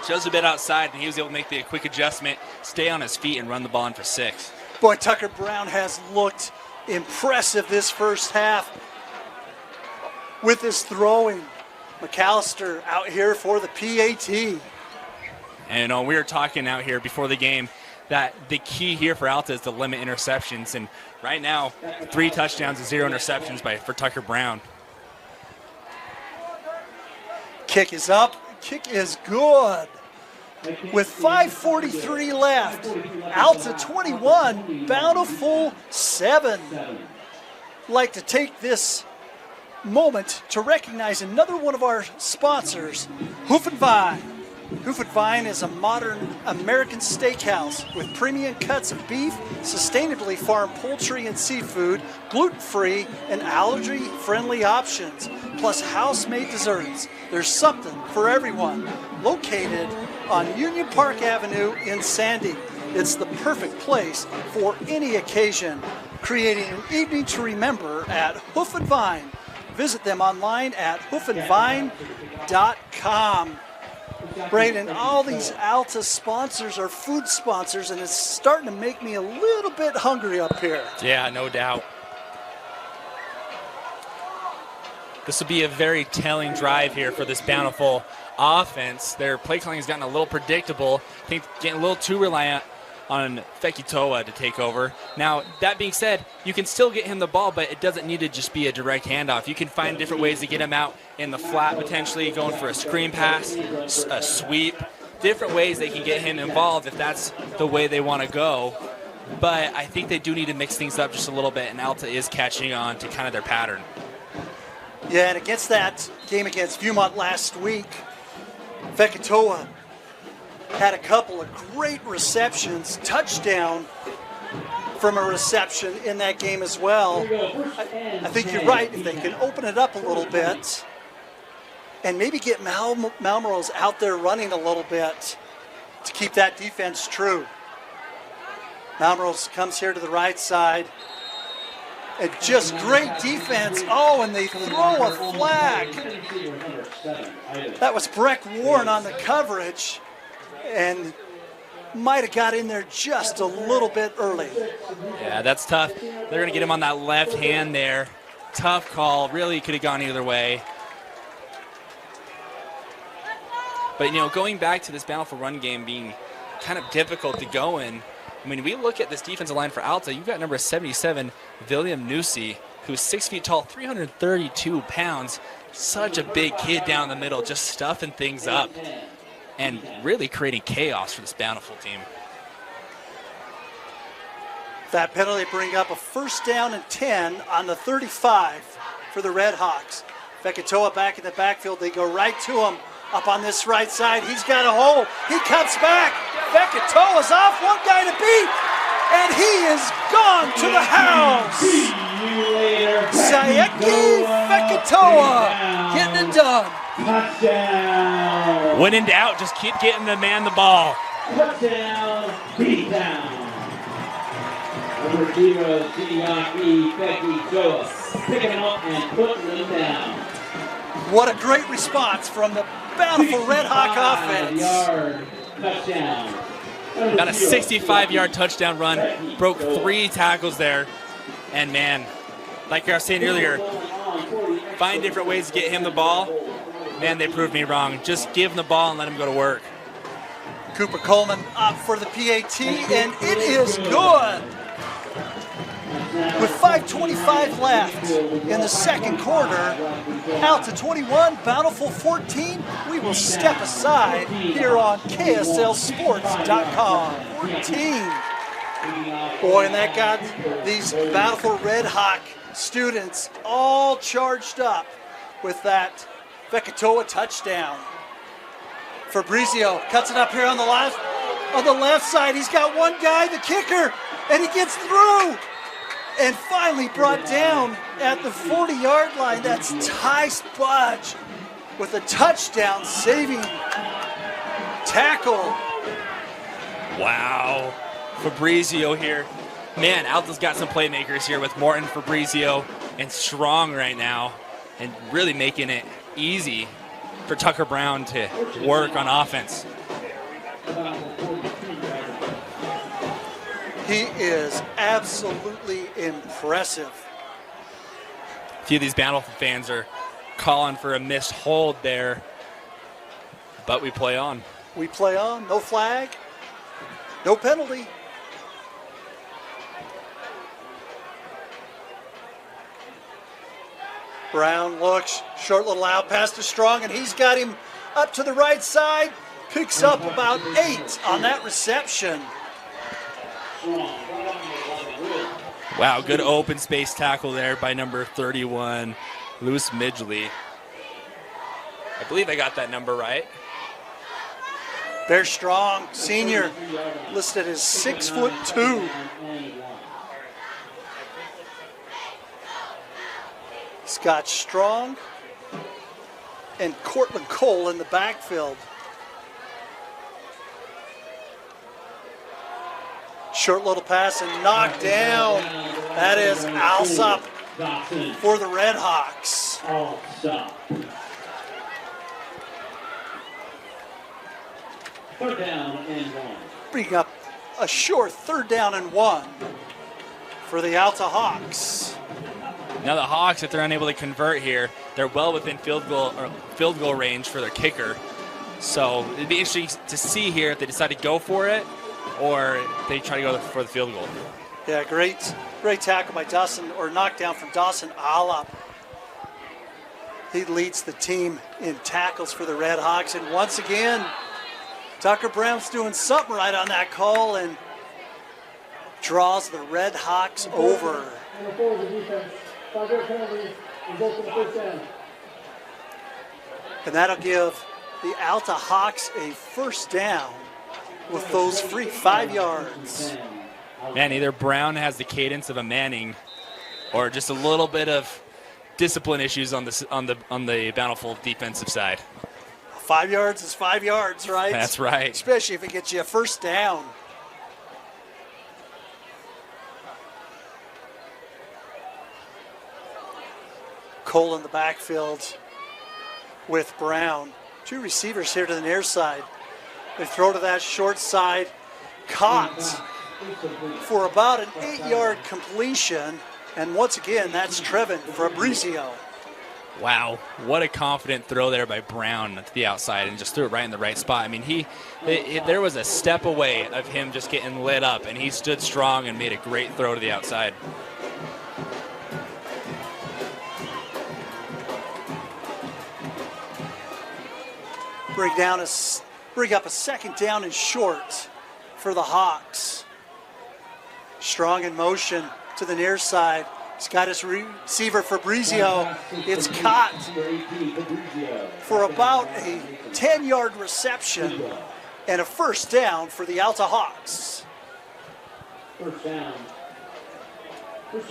Speaker 2: Shows a bit outside, and he was able to make the quick adjustment, stay on his feet, and run the ball in for 6.
Speaker 1: Boy, Tucker Brown has looked impressive this first half with his throwing. McAllister out here for the PAT.
Speaker 2: And we were talking out here before the game that the key here for Alta is to limit interceptions. And right now, 3 touchdowns and 0 interceptions for Tucker Brown.
Speaker 1: Kick is up. Kick is good. With 5:43 left, Alta 21, Bountiful 7. Like to take this moment to recognize another one of our sponsors, Hoof and Vine. Hoof and Vine is a modern American steakhouse with premium cuts of beef, sustainably farmed poultry and seafood, gluten-free and allergy-friendly options, plus house-made desserts. There's something for everyone. Located on Union Park Avenue in Sandy. It's the perfect place for any occasion, creating an evening to remember at Hoof and Vine. Visit them online at hoofandvine.com. Brayden, all these Alta sponsors are food sponsors, and it's starting to make me a little bit hungry up here.
Speaker 2: Yeah, no doubt. This will be a very telling drive here for this Bountiful offense. Their play calling has gotten a little predictable. I think getting a little too reliant on Fekitoa to take over. Now, that being said, you can still get him the ball, but it doesn't need to just be a direct handoff. You can find different ways to get him out in the flat, potentially going for a screen pass, a sweep, different ways they can get him involved if that's the way they want to go. But I think they do need to mix things up just a little bit, and Alta is catching on to kind of their pattern.
Speaker 1: Yeah, and against that game against Viewmont last week, Fekitoa had a couple of great receptions, touchdown from a reception in that game as well. I think you're right. If they can open it up a little bit and maybe get Malmrose out there running a little bit to keep that defense true. Malmrose comes here to the right side. And just great defense. Oh, and they throw a flag. That was Breck Warren on the coverage, and might have got in there just a little bit early.
Speaker 2: Yeah, that's tough. They're going to get him on that left hand there. Tough call. Really could have gone either way. But, going back to this Bountiful run game being kind of difficult to go in, I mean, we look at this defensive line for Alta. You've got number 77, William Nusi, who's 6 feet tall, 332 pounds. Such a big kid down the middle, just stuffing things up and really creating chaos for this Bountiful team.
Speaker 1: That penalty bring up a first down and 10 on the 35 for the Redhawks. Fekitoa back in the backfield. They go right to him up on this right side. He's got a hole. He comes back. Fekitoa's off. One guy to beat. And he is gone to the house. Sayeki Fekitoa getting it done.
Speaker 3: Touchdown.
Speaker 2: When in doubt, just keep getting the man the ball.
Speaker 3: Touchdown. Beat down. Number 0, Sayeki Fekitoa. Picking him up and putting him down.
Speaker 1: What a great response from the Bountiful Redhawk offense.
Speaker 3: Touchdown.
Speaker 2: Got a 65-yard touchdown run, broke 3 tackles there. And, man, like I was saying earlier, find different ways to get him the ball. Man, they proved me wrong. Just give him the ball and let him go to work.
Speaker 1: Cooper Coleman up for the PAT, and it is good. With 5:25 left in the second quarter, Alta 21, Bountiful 14, we will step aside here on KSLSports.com. 14. Boy, and that got these Bountiful Redhawk students all charged up with that Fekitoa touchdown. Fabrizio cuts it up here on the left side. He's got one guy, the kicker, and he gets through. And finally brought down at the 40-yard line. That's Ty Spudge with a touchdown saving tackle.
Speaker 2: Wow. Fabrizio here. Man, Alta's got some playmakers here with Morton, Fabrizio, and Strong right now, and really making it easy for Tucker Brown to work on offense.
Speaker 1: He is absolutely impressive.
Speaker 2: A few of these Bountiful fans are calling for a missed hold there, but we play on.
Speaker 1: We play on, no flag, no penalty. Brown looks, short little out pass to Strong, and he's got him up to the right side, picks up about 8 on that reception.
Speaker 2: Wow, good open space tackle there by number 31, Luce Midgley. I believe I got that number right.
Speaker 1: There's Strong, senior, listed as 6'2". Scott Strong and Cortland Cole in the backfield. Short little pass and knocked down. That is Alta for the Redhawks.
Speaker 3: Alta. Third down and 1.
Speaker 1: Bring up a short 3rd down and 1 for the Alta Hawks.
Speaker 2: Now the Hawks, if they're unable to convert here, they're well within field goal range for their kicker. So it'd be interesting to see here if they decide to go for it or they try to go for the field goal.
Speaker 1: Yeah, great tackle by Dawson, or knockdown from Dawson Alta. He leads the team in tackles for the Redhawks, and once again, Tucker Brown's doing something right on that call and draws the Redhawks over. And that'll give the Alta Hawks a 1st down with those free 5 yards.
Speaker 2: Man, either Brown has the cadence of a Manning or just a little bit of discipline issues on the Bountiful defensive side.
Speaker 1: 5 yards is 5 yards, right?
Speaker 2: That's right.
Speaker 1: Especially if it gets you a 1st down. Cole in the backfield with Brown. 2 receivers here to the near side. They throw to that short side. Caught for about an 8-yard completion. And once again, that's Trevin Fabrizio.
Speaker 2: Wow, what a confident throw there by Brown to the outside and just threw it right in the right spot. I mean, there was a step away of him just getting lit up, and he stood strong and made a great throw to the outside.
Speaker 1: Bring up a 2nd down and short for the Hawks. Strong in motion to the near side. He's got his receiver Fabrizio. It's caught for about a 10-yard reception and a 1st down for the Alta Hawks.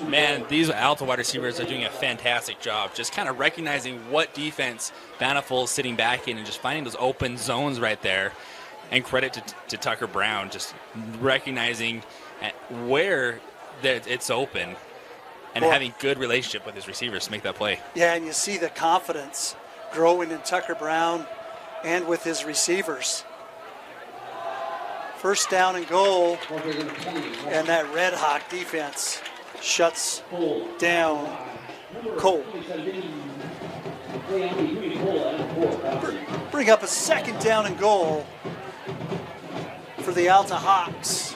Speaker 2: Man, these Alta wide receivers are doing a fantastic job just kind of recognizing what defense Bountiful is sitting back in and just finding those open zones right there. And credit to Tucker Brown, just recognizing where it's open and having good relationship with his receivers to make that play.
Speaker 1: Yeah, and you see the confidence growing in Tucker Brown and with his receivers. 1st down and goal, and that Red Hawk defense shuts down Cole. Bring up a 2nd down and goal for the Alta Hawks.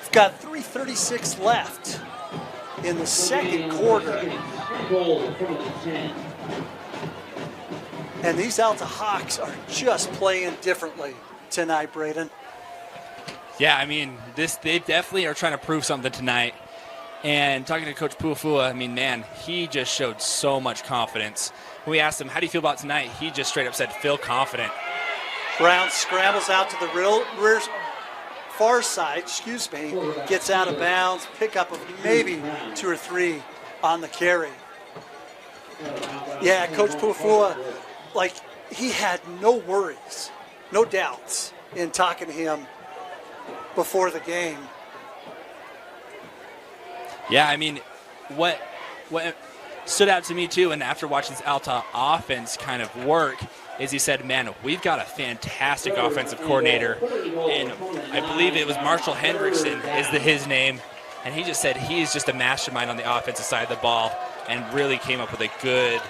Speaker 1: We've got 3:36 left in the 2nd quarter. And these Alta Hawks are just playing differently tonight, Braden.
Speaker 2: Yeah, I mean, they definitely are trying to prove something tonight. And talking to Coach Puafua, I mean, man, he just showed so much confidence. When we asked him, how do you feel about tonight? He just straight up said, feel confident.
Speaker 1: Brown scrambles out to the rear far side, gets out of bounds, pickup of maybe 2 or 3 on the carry. Yeah, Coach Puafua, he had no worries, no doubts in talking to him before the game.
Speaker 2: Yeah, I mean, what stood out to me too, and after watching this Alta offense kind of work, is he said, man, we've got a fantastic offensive coordinator, and I believe it was Marshall Hendrickson is his name, and he just said he's just a mastermind on the offensive side of the ball and really came up with a good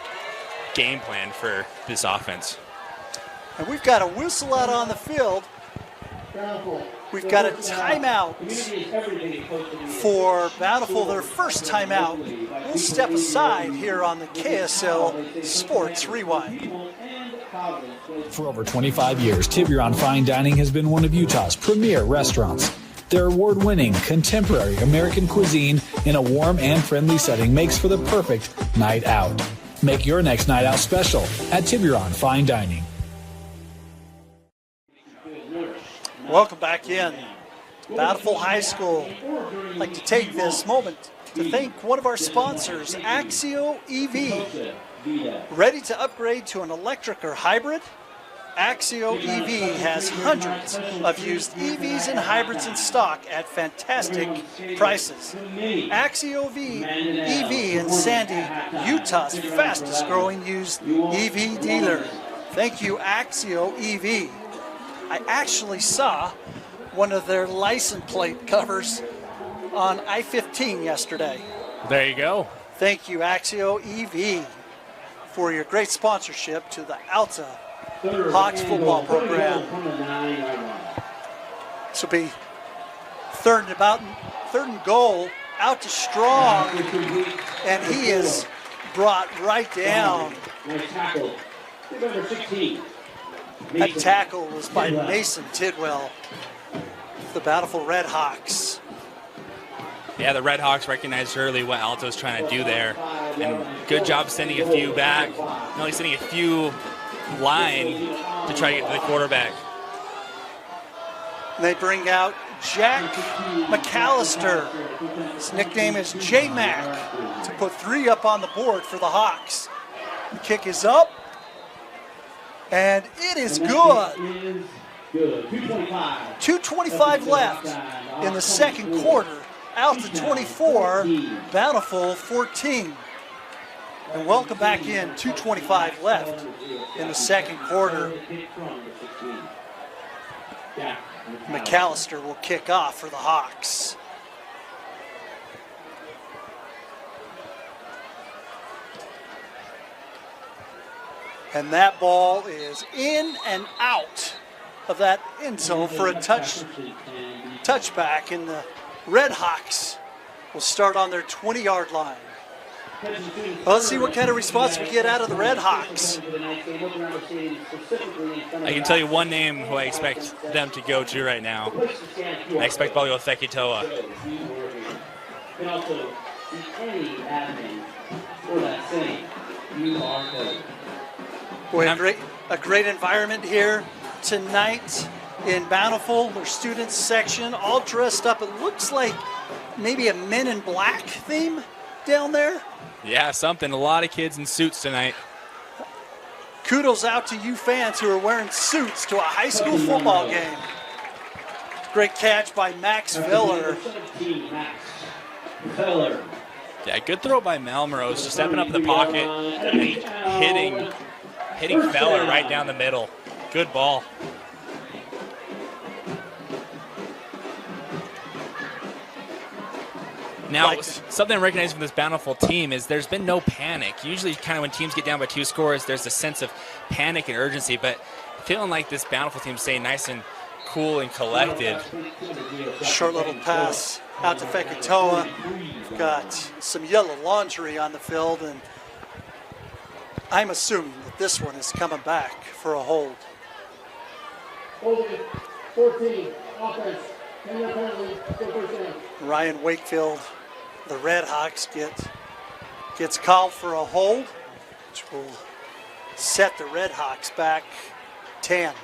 Speaker 2: game plan for this offense.
Speaker 1: And we've got a whistle out on the field. We've got a timeout for Bountiful, their first timeout. We'll step aside here on the KSL Sports Rewind.
Speaker 4: For over 25 years, Tiburon Fine Dining has been one of Utah's premier restaurants. Their award-winning, contemporary American cuisine in a warm and friendly setting makes for the perfect night out. Make your next night out special at Tiburon Fine Dining.
Speaker 1: Welcome back in. Bountiful High School. I'd like to take this moment to thank one of our sponsors, Axio EV. Ready to upgrade to an electric or hybrid? Axio EV has hundreds of used EVs and hybrids in stock at fantastic prices. Axio EV in Sandy, Utah's fastest growing used EV dealer. Thank you, Axio EV. I actually saw one of their license plate covers on I-15 yesterday.
Speaker 2: There you go.
Speaker 1: Thank you, Axio EV, for your great sponsorship to the Alta Hawks football program. This will be third and goal, out to Strong, and he is brought right down. That tackle was by Mason Tidwell, the Bountiful Redhawks.
Speaker 2: Yeah, the Redhawks recognized early what Alta was trying to do there, and good job sending a few back, not only sending a few line to try to get to the quarterback.
Speaker 1: They bring out Jack McAllister. His nickname is J-Mac, to put 3 up on the board for the Hawks. The kick is up, and it is good. 2:25 left in the second quarter. Alta 24, Bountiful 14. And welcome back in, 2:25 left in the second quarter. McAllister will kick off for the Hawks. And that ball is in and out of that end zone for a touchback, and the Redhawks will start on their 20-yard line. Well, let's see what kind of response we get out of the Redhawks.
Speaker 2: I can tell you one name who I expect them to go to right now. I expect ball to go Fekitoa.
Speaker 1: Boy, a great environment here tonight in Bountiful. Their students section all dressed up. It looks like maybe a Men in Black theme down there.
Speaker 2: Yeah, something. A lot of kids in suits tonight.
Speaker 1: Kudos out to you fans who are wearing suits to a high school football game. Great catch by Max Viller.
Speaker 2: Yeah, good throw by Malmrose, just stepping up in the pocket and hitting Feller right down the middle. Good ball. Now, something I'm recognizing from this Bountiful team is there's been no panic. Usually kind of when teams get down by 2 scores, there's a sense of panic and urgency, but feeling like this Bountiful team staying nice and cool and collected.
Speaker 1: Short little pass out to Fekitoa. We've got some yellow laundry on the field, and I'm assuming that this one is coming back for a hold.
Speaker 3: 14, offense.
Speaker 1: Ryan Wakefield, the Redhawks, gets called for a hold, which will set the Redhawks back 10.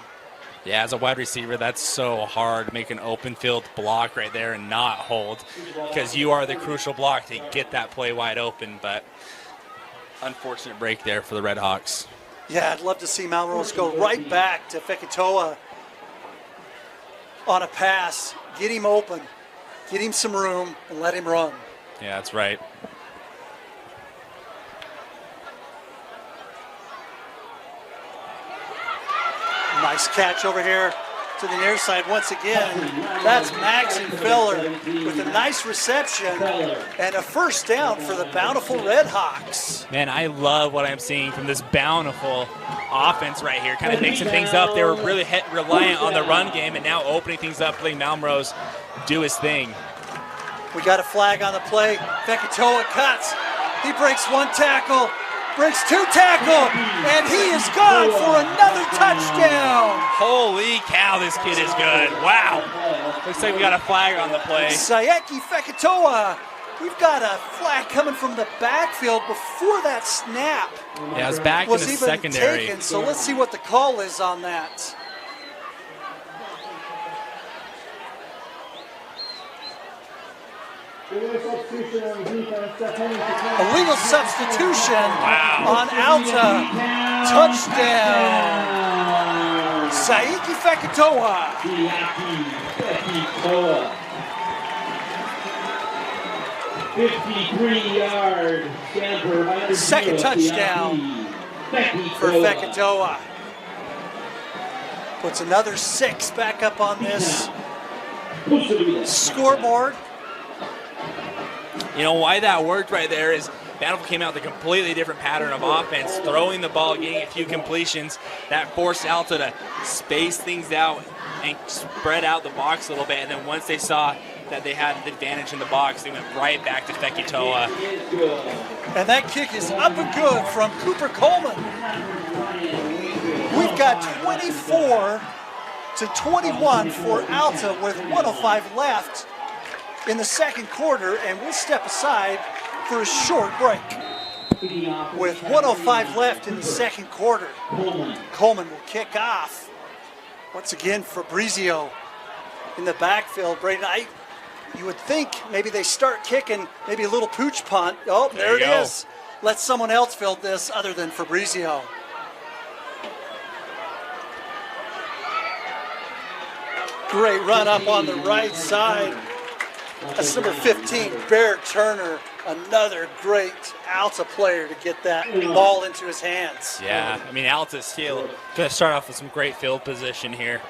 Speaker 2: Yeah, as a wide receiver, that's so hard to make an open field block right there and not hold, because you are the crucial block to get that play wide open, but unfortunate break there for the Redhawks.
Speaker 1: Yeah, I'd love to see Melrose go right back to Fekitoa on a pass, get him open, get him some room, and let him run.
Speaker 2: Yeah, that's right.
Speaker 1: Nice catch over here to the near side once again. That's Max and Feller with a nice reception and a first down for the Bountiful Redhawks.
Speaker 2: Man, I love what I'm seeing from this Bountiful offense right here, kind of mixing things up. They were really reliant on the run game and now opening things up, letting Malmrose do his thing.
Speaker 1: We got a flag on the play. Fekitoa cuts. He breaks 1 tackle, breaks 2 tackle, and he is gone for another touchdown.
Speaker 2: Holy cow, this kid is good. Wow. Looks like we got a flag on the play.
Speaker 1: Saeki Fekitoa. We've got a flag coming from the backfield before that snap.
Speaker 2: Yeah, it's back in the secondary.
Speaker 1: Taken, so let's see what the call is on that. Illegal substitution on Alta. Touchdown. Saiki Fekitoa.
Speaker 3: Siaki Fekitoa. 53-yard scamper.
Speaker 1: Second touchdown for Fekitoa. Puts another 6 back up on this scoreboard.
Speaker 2: You know why that worked right there is Bountiful came out with a completely different pattern of offense, throwing the ball, getting a few completions. That forced Alta to space things out and spread out the box a little bit. And then once they saw that they had the advantage in the box, they went right back to Fekitoa.
Speaker 1: And that kick is up and good from Cooper Coleman. We've got 24-21 for Alta with 1:05 left in the second quarter, and we'll step aside for a short break. With 1:05 left in the second quarter, Coleman will kick off. Once again, Fabrizio in the backfield. Braden, you would think maybe they start kicking, maybe a little pooch punt. Oh, there it is. Let someone else field this other than Fabrizio. Great run up on the right side. That's number 15, Bear Turner. Another great Alta player to get that ball into his hands.
Speaker 2: Yeah, I mean, Alta's still going to start off with some great field position here.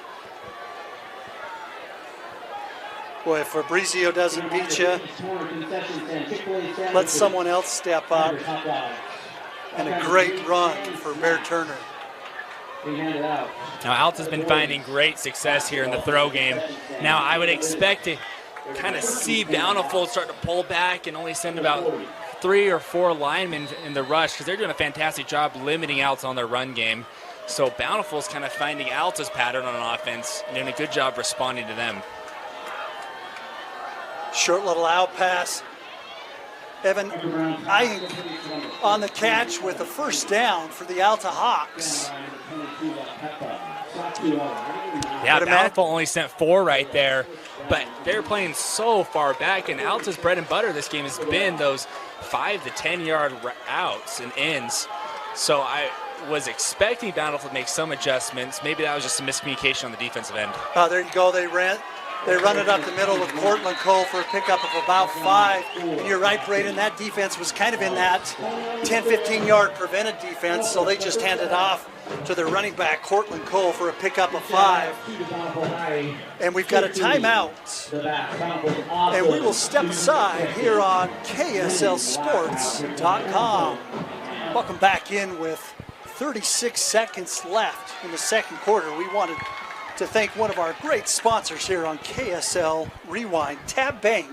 Speaker 1: Boy, if Fabrizio doesn't beat you, let someone else step up. And a great run for Bear Turner.
Speaker 2: Now, Alta's been finding great success here in the throw game. Now, I would expect to kind of see Bountiful start to pull back and only send about 3 or 4 linemen in the rush because they're doing a fantastic job limiting Alta on their run game. So Bountiful's kind of finding Alta's pattern on offense and doing a good job responding to them.
Speaker 1: Short little out pass. Evan Iying on the catch with a first down for the Alta Hawks.
Speaker 2: Yeah, Bountiful only sent 4 right there, but they're playing so far back, and Alta's bread and butter this game has been those 5 to 10 yard outs and ins. So I was expecting Bountiful to make some adjustments. Maybe that was just a miscommunication on the defensive end.
Speaker 1: There you go. They run it up the middle with Cortland Cole for a pickup of about 5. And you're right, Braden, that defense was kind of in that 10, 15-yard prevented defense, so they just handed off to their running back, Cortland Cole, for a pickup of 5. And we've got a timeout. And we will step aside here on KSLSports.com. Welcome back in with 36 seconds left in the second quarter. We wanted to thank one of our great sponsors here on KSL Rewind, Tab Bank,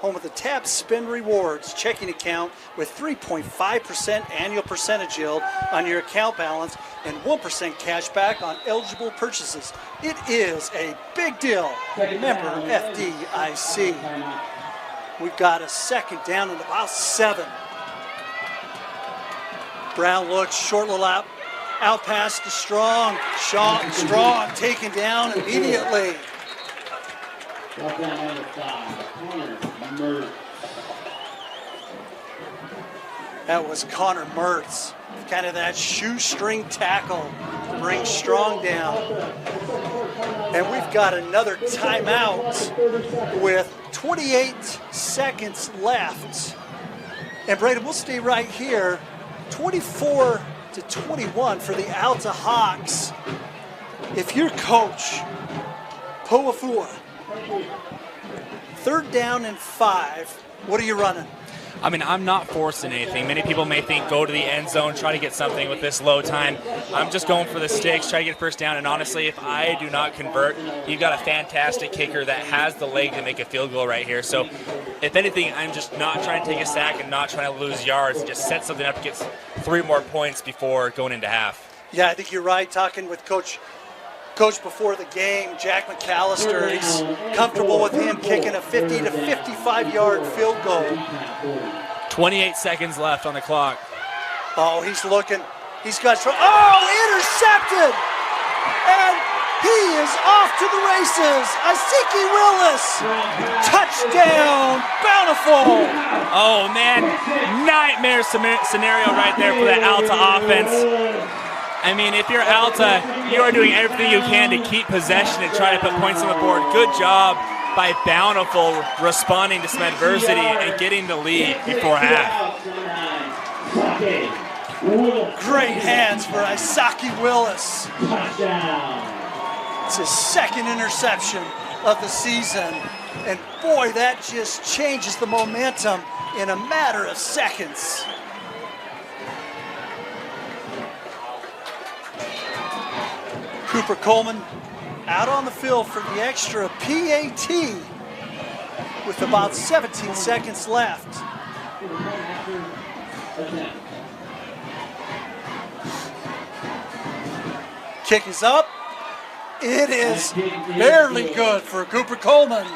Speaker 1: home of the Tab Spend Rewards checking account with 3.5% annual percentage yield on your account balance and 1% cash back on eligible purchases. It is a big deal. Member FDIC. We've got a second down and about 7. Brown looks, short little out pass to Strong. Strong taken down immediately. That was Connor Mertz. Kind of that shoestring tackle to bring Strong down. And we've got another timeout with 28 seconds left. And Braden, we'll stay right here. 24-21 for the Alta Hawks. If you're coach Poafua, 3rd down and 5, what are you running?
Speaker 2: I mean, I'm not forcing anything. Many people may think go to the end zone, try to get something with this low time. I'm just going for the sticks, try to get first down. And honestly, if I do not convert, you've got a fantastic kicker that has the leg to make a field goal right here. So if anything, I'm just not trying to take a sack and not trying to lose yards and just set something up to get 3 more points before going into half.
Speaker 1: Yeah, I think you're right. Talking with Coach before the game, Jack McAllister, he's comfortable with him kicking a 50 to 55-yard field goal.
Speaker 2: 28 seconds left on the clock.
Speaker 1: Oh, he's looking. He's got, intercepted! And he is off to the races. Asiki Willis, touchdown, Bountiful.
Speaker 2: Oh, man, nightmare scenario right there for the Alta offense. I mean, if you're Alta, you are doing everything you can to keep possession and try to put points on the board. Good job by Bountiful responding to some adversity and getting the lead before half.
Speaker 1: Great hands for Isaki Willis. It's his second interception of the season. And boy, that just changes the momentum in a matter of seconds. Cooper Coleman out on the field for the extra PAT with about 17 seconds left. Kick is up. It is barely good for Cooper Coleman.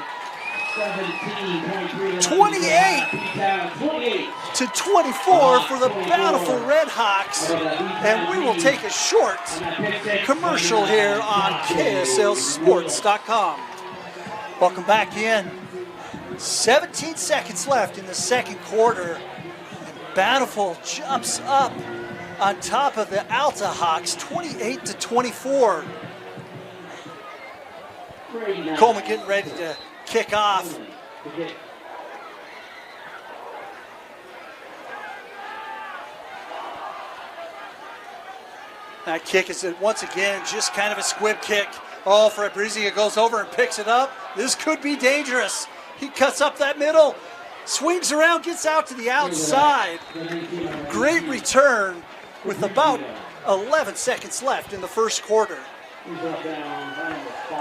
Speaker 1: 28-24 for the Bountiful Redhawks. And we will take a short commercial here on KSLSports.com. Welcome back in. 17 seconds left in the second quarter. And Bountiful jumps up on top of the Alta Hawks, 28-24. Coleman getting ready to kick off. That kick is once again just kind of a squib kick. Oh, Fabrizio goes over and picks it up. This could be dangerous. He cuts up that middle, swings around, gets out to the outside. Great return with about 11 seconds left in the first quarter.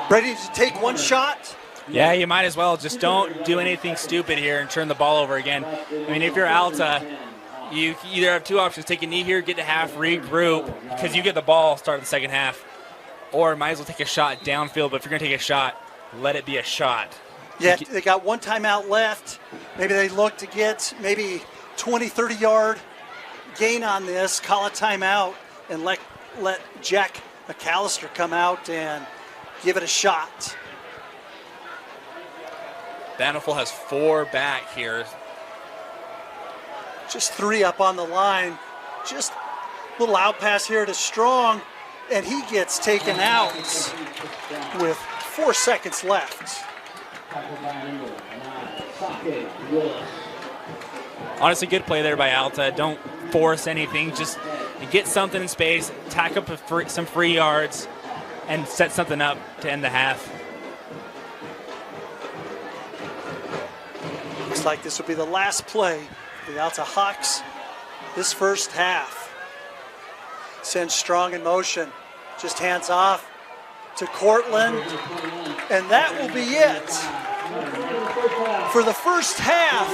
Speaker 1: Ready to take one shot?
Speaker 2: Yeah, you might as well. Just don't do anything stupid here and turn the ball over again. I mean, if you're Alta, you either have two options. Take a knee here, get to half, regroup, because you get the ball, start the second half. Or might as well take a shot downfield, but if you're going to take a shot, let it be a shot.
Speaker 1: Yeah, they got one timeout left. Maybe they look to get maybe 20, 30-yard gain on this, call a timeout, and let Jack McAllister come out and give it a shot.
Speaker 2: Bountiful has 4 back here.
Speaker 1: Just 3 up on the line. Just a little out pass here to Strong, and he gets taken out with 4 seconds left.
Speaker 2: Honestly, good play there by Alta. Don't force anything. Just get something in space, tack up some free yards, and set something up to end the half.
Speaker 1: Looks like this will be the last play for the Alta Hawks this first half. Sends Strong in motion. Just hands off to Cortland. And that will be it. For the first half,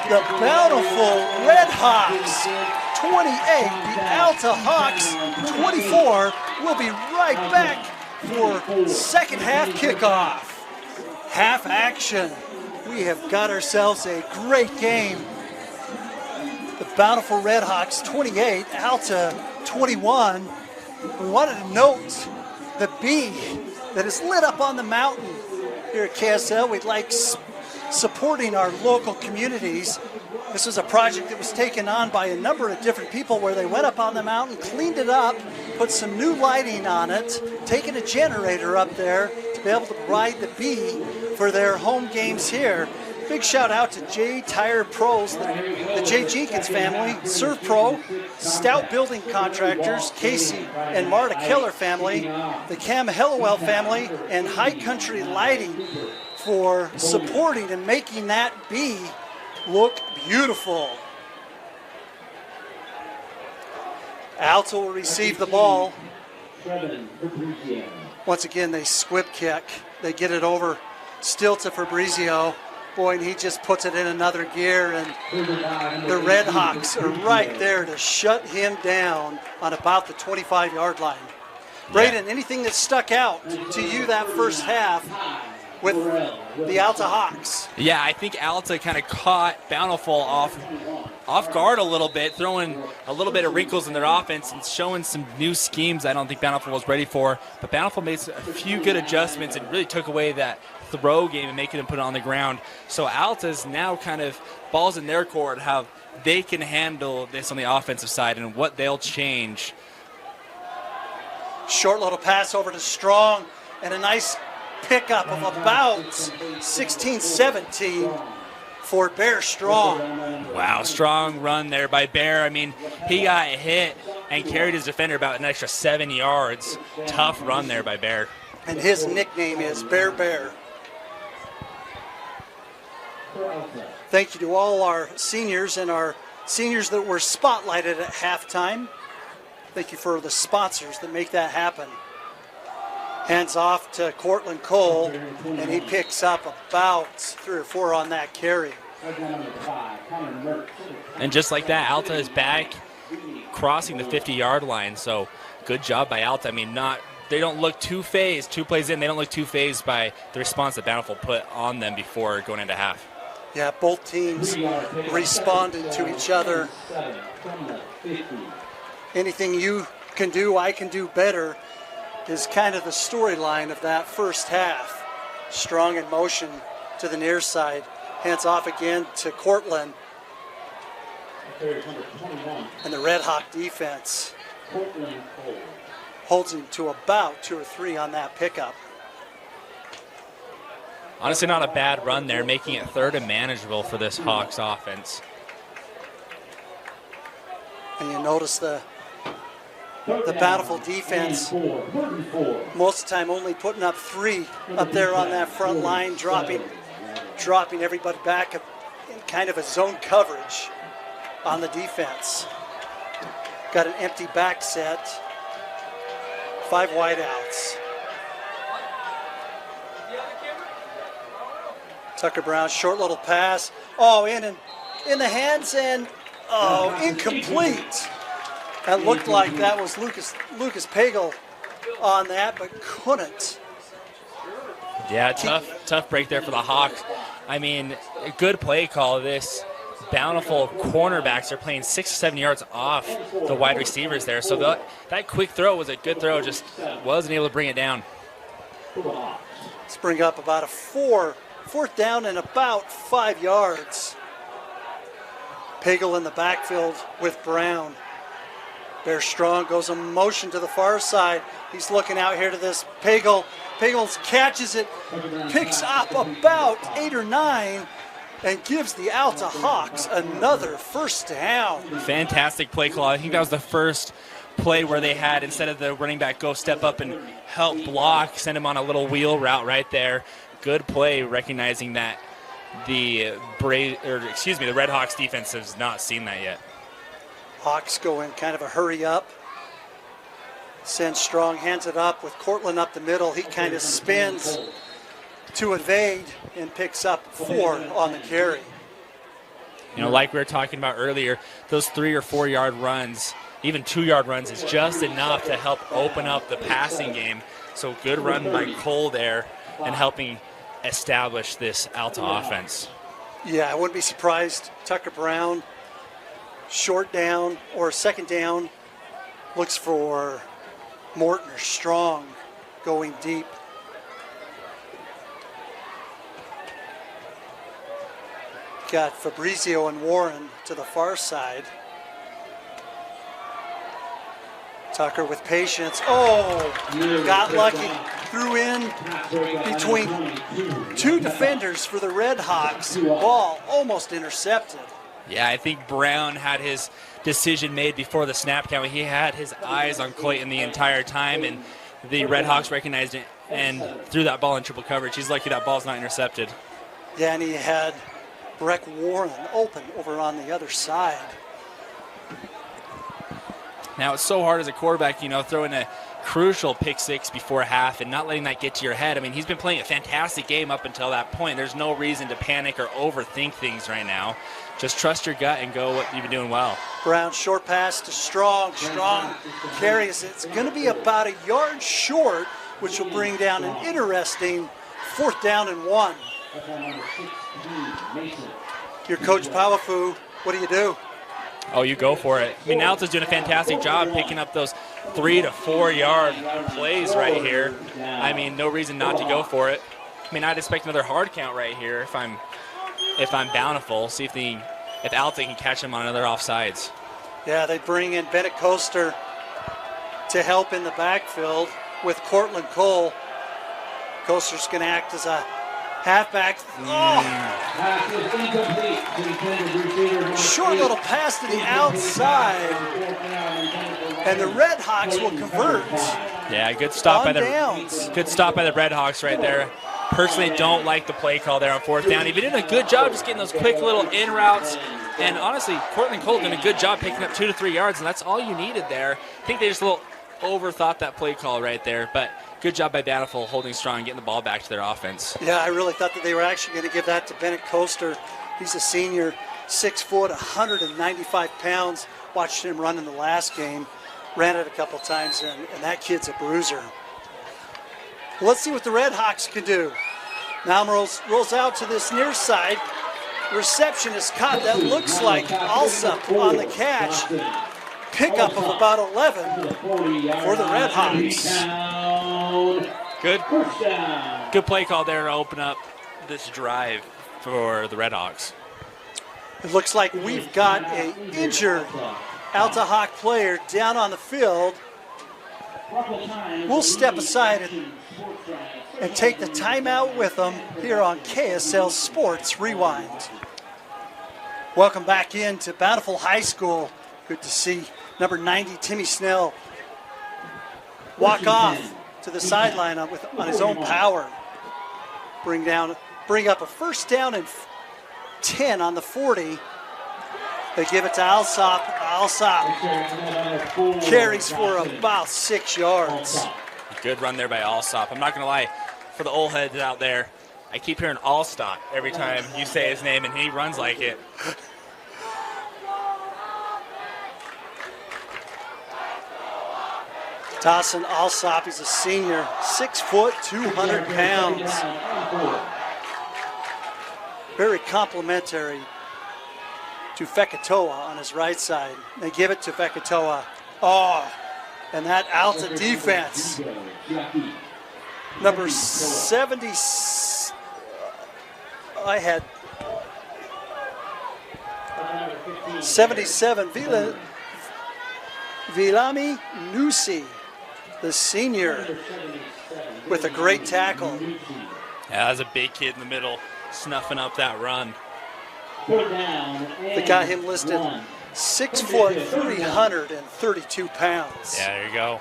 Speaker 1: the Bountiful Redhawks 28, the Alta Hawks 24. We'll be right back for second half kickoff. Half action. We have got ourselves a great game. The Bountiful Redhawks 28, Alta 21. We wanted to note the bee that is lit up on the mountain here at KSL. We'd like supporting our local communities. This was a project that was taken on by a number of different people where they went up on the mountain, cleaned it up, put some new lighting on it, taken a generator up there to be able to ride the bee for their home games here. Big shout out to J Tire Pros, the J Jenkins family, Serve Pro, Stout Building Contractors, Casey and Marta Keller family, the Cam Hellowell family, and High Country Lighting for supporting and making that bee look beautiful. Alta will receive the ball. Once again, they squib kick. They get it over still to Fabrizio. Boy, and he just puts it in another gear, and the Redhawks are right there to shut him down on about the 25-yard line. Braden, anything that stuck out to you that first half with the Alta Hawks?
Speaker 2: Yeah, I think Alta kind of caught Bountiful off guard a little bit, throwing a little bit of wrinkles in their offense and showing some new schemes I don't think Bountiful was ready for. But Bountiful made a few good adjustments and really took away that throw game and making them put it on the ground. So Alta's now kind of balls in their court how they can handle this on the offensive side and what they'll change
Speaker 1: Short little pass over to Strong, and a nice pickup of about 16-17 for Bear Strong.
Speaker 2: Wow, strong run there by Bear. I mean, he got hit and carried his defender about an extra 7 yards. Tough run there by Bear.
Speaker 1: And his nickname is Bear Bear. Thank you to all our seniors and our seniors that were spotlighted at halftime. Thank you for the sponsors that make that happen. Hands off to Cortland Cole, and he picks up about 3 or 4 on that carry.
Speaker 2: And just like that, Alta is back crossing the 50-yard line. So good job by Alta. I mean, they don't look too phased. 2 plays in, they don't look too phased by the response that Bountiful put on them before going into half.
Speaker 1: Yeah, both teams responded to each other. Anything you can do, I can do better is kind of the storyline of that first half. Strong in motion to the near side. Hands off again to Cortland. And the Redhawk defense holds him to about 2 or 3 on that pickup.
Speaker 2: Honestly, not a bad run there, making it 3rd and manageable for this Hawks offense.
Speaker 1: And you notice the Bountiful defense, most of the time only putting up 3 up there on that front line, dropping everybody back in kind of a zone coverage on the defense. Got an empty back set, 5 wideouts. Tucker Brown, short little pass. Oh, in the hands and incomplete. That looked like that was Lucas Pagel on that, but couldn't.
Speaker 2: Yeah, tough break there for the Hawks. I mean, a good play call. This Bountiful cornerbacks are playing 6 or 7 yards off the wide receivers there. So that quick throw was a good throw, just wasn't able to bring it down.
Speaker 1: Let's bring up about a 4th down and about 5 yards. Pagel in the backfield with Brown. Bear Strong goes in motion to the far side. He's looking out here to this Pagel. Pagel catches it, picks up about 8 or 9, and gives the Alta Hawks another 1st down.
Speaker 2: Fantastic play call. I think that was the first play where they had, instead of the running back go step up and help block, send him on a little wheel route right there. Good play, recognizing that the Redhawks defense has not seen that yet.
Speaker 1: Hawks go in kind of a hurry up. Sends Strong, hands it up with Cortland up the middle. He kind of spins to evade and picks up 4 on the carry.
Speaker 2: You know, like we were talking about earlier, those 3 or 4 yard runs, even 2 yard runs, is just enough to help open up the passing game. So good run by Cole there and helping establish this Alta offense.
Speaker 1: Yeah, I wouldn't be surprised. Tucker Brown, short down or 2nd down, looks for Morton or Strong going deep. Got Fabrizio and Warren to the far side. Tucker with patience. Oh, got lucky. Threw in between 2 defenders for the Redhawks. Ball almost intercepted.
Speaker 2: Yeah, I think Brown had his decision made before the snap count. He had his eyes on Clayton the entire time, and the Redhawks recognized it and threw that ball in triple coverage. He's lucky that ball's not intercepted.
Speaker 1: Yeah, and he had Breck Warren open over on the other side.
Speaker 2: Now, it's so hard as a quarterback, you know, throwing a crucial pick 6 before half and not letting that get to your head. I mean, he's been playing a fantastic game up until that point. There's no reason to panic or overthink things right now. Just trust your gut and go what you've been doing well.
Speaker 1: Brown, short pass to Strong. Strong carries it. It's going to be about a yard short, which will bring down an interesting 4th down and 1. Your coach Powafu, what do you do?
Speaker 2: Oh, you go for it. I mean, Alta's doing a fantastic job picking up those 3 to 4 yard plays right here. I mean, no reason not to go for it. I mean, I'd expect another hard count right here if I'm Bountiful. See if Alta can catch him on another offsides.
Speaker 1: Yeah, they bring in Bennett Coaster. to help in the backfield with Cortland Cole. Coaster's going to act as a halfback. Oh!
Speaker 3: Pass was incomplete to the intended receiver.
Speaker 1: Short little pass to the outside. And the Redhawks will convert.
Speaker 2: Yeah, good stop by
Speaker 1: On downs.
Speaker 2: the Redhawks right there. Personally, don't like the play call there on 4th down. He did a good job just getting those quick little in routes. And honestly, Cortland Cole did a good job picking up 2 to 3 yards, and that's all you needed there. I think they just a little overthought that play call right there, but good job by Bountiful holding strong and getting the ball back to their offense.
Speaker 1: Yeah, I really thought that they were actually going to give that to Bennett Coaster. He's a senior, 6 foot, 195 pounds. Watched him run in the last game. Ran it a couple times, and that kid's a bruiser. Let's see what the Redhawks can do. Now rolls out to this near side. Reception is caught. That looks like Alsop on the catch. Pickup of about 11 for the Redhawks.
Speaker 2: Good play call there to open up this drive for the Redhawks.
Speaker 1: It looks like we've got an injured Alta Hawk player down on the field. We'll step aside and take the timeout with them here on KSL Sports Rewind. Welcome back into Bountiful High School. Good to see number 90, Timmy Snell, walk off to the sideline on his own power. Bring up a first down and 10 on the 40. They give it to Alsop. Alsop carries for about 6 yards.
Speaker 2: Good run there by Alsop. I'm not going to lie, for the old heads out there, I keep hearing Allstop every time you say his name, and he runs like it.
Speaker 1: Dawson Alsop, he's a senior, 6 foot, 200 pounds. Very complimentary to Fekitoa on his right side. They give it to Fekitoa. Oh, and that Alta defense. Number 70, I had 77, Vilami Nusi, the senior, with a great tackle.
Speaker 2: Yeah, that was a big kid in the middle, snuffing up that run.
Speaker 1: They got him listed 6 foot, 332 pounds.
Speaker 2: Yeah, there you go.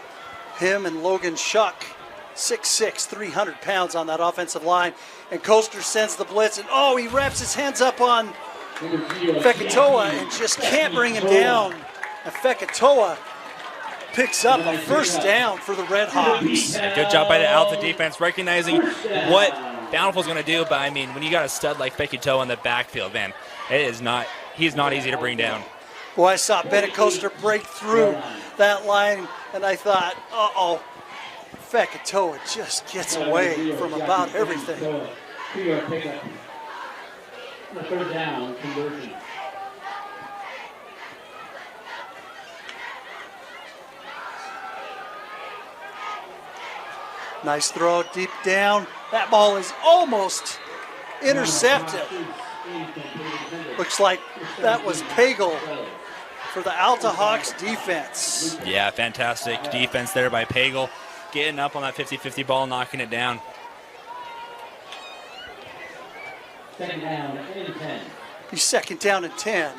Speaker 1: Him and Logan Shuck, 6'6", 300 pounds on that offensive line. And Coaster sends the blitz, and he wraps his hands up on Fekitoa and just can't bring him down. And Fekitoa picks up a first down for the Redhawks.
Speaker 2: Yeah, good job by the Alta defense, recognizing what Bountiful's going to do. But I mean, when you got a stud like Fekitoa in the backfield, man, he's not easy to bring down.
Speaker 1: Boy, I saw Bennett Coaster break through that line, and I thought, Fekitoa just gets away from about everything.
Speaker 3: The third down conversion.
Speaker 1: Nice throw deep down. That ball is almost intercepted. Looks like that was Pagel for the Alta Hawks defense.
Speaker 2: Yeah, fantastic defense there by Pagel. Getting up on that 50-50 ball, knocking it down.
Speaker 3: Second down and 10.
Speaker 1: He's second down and 10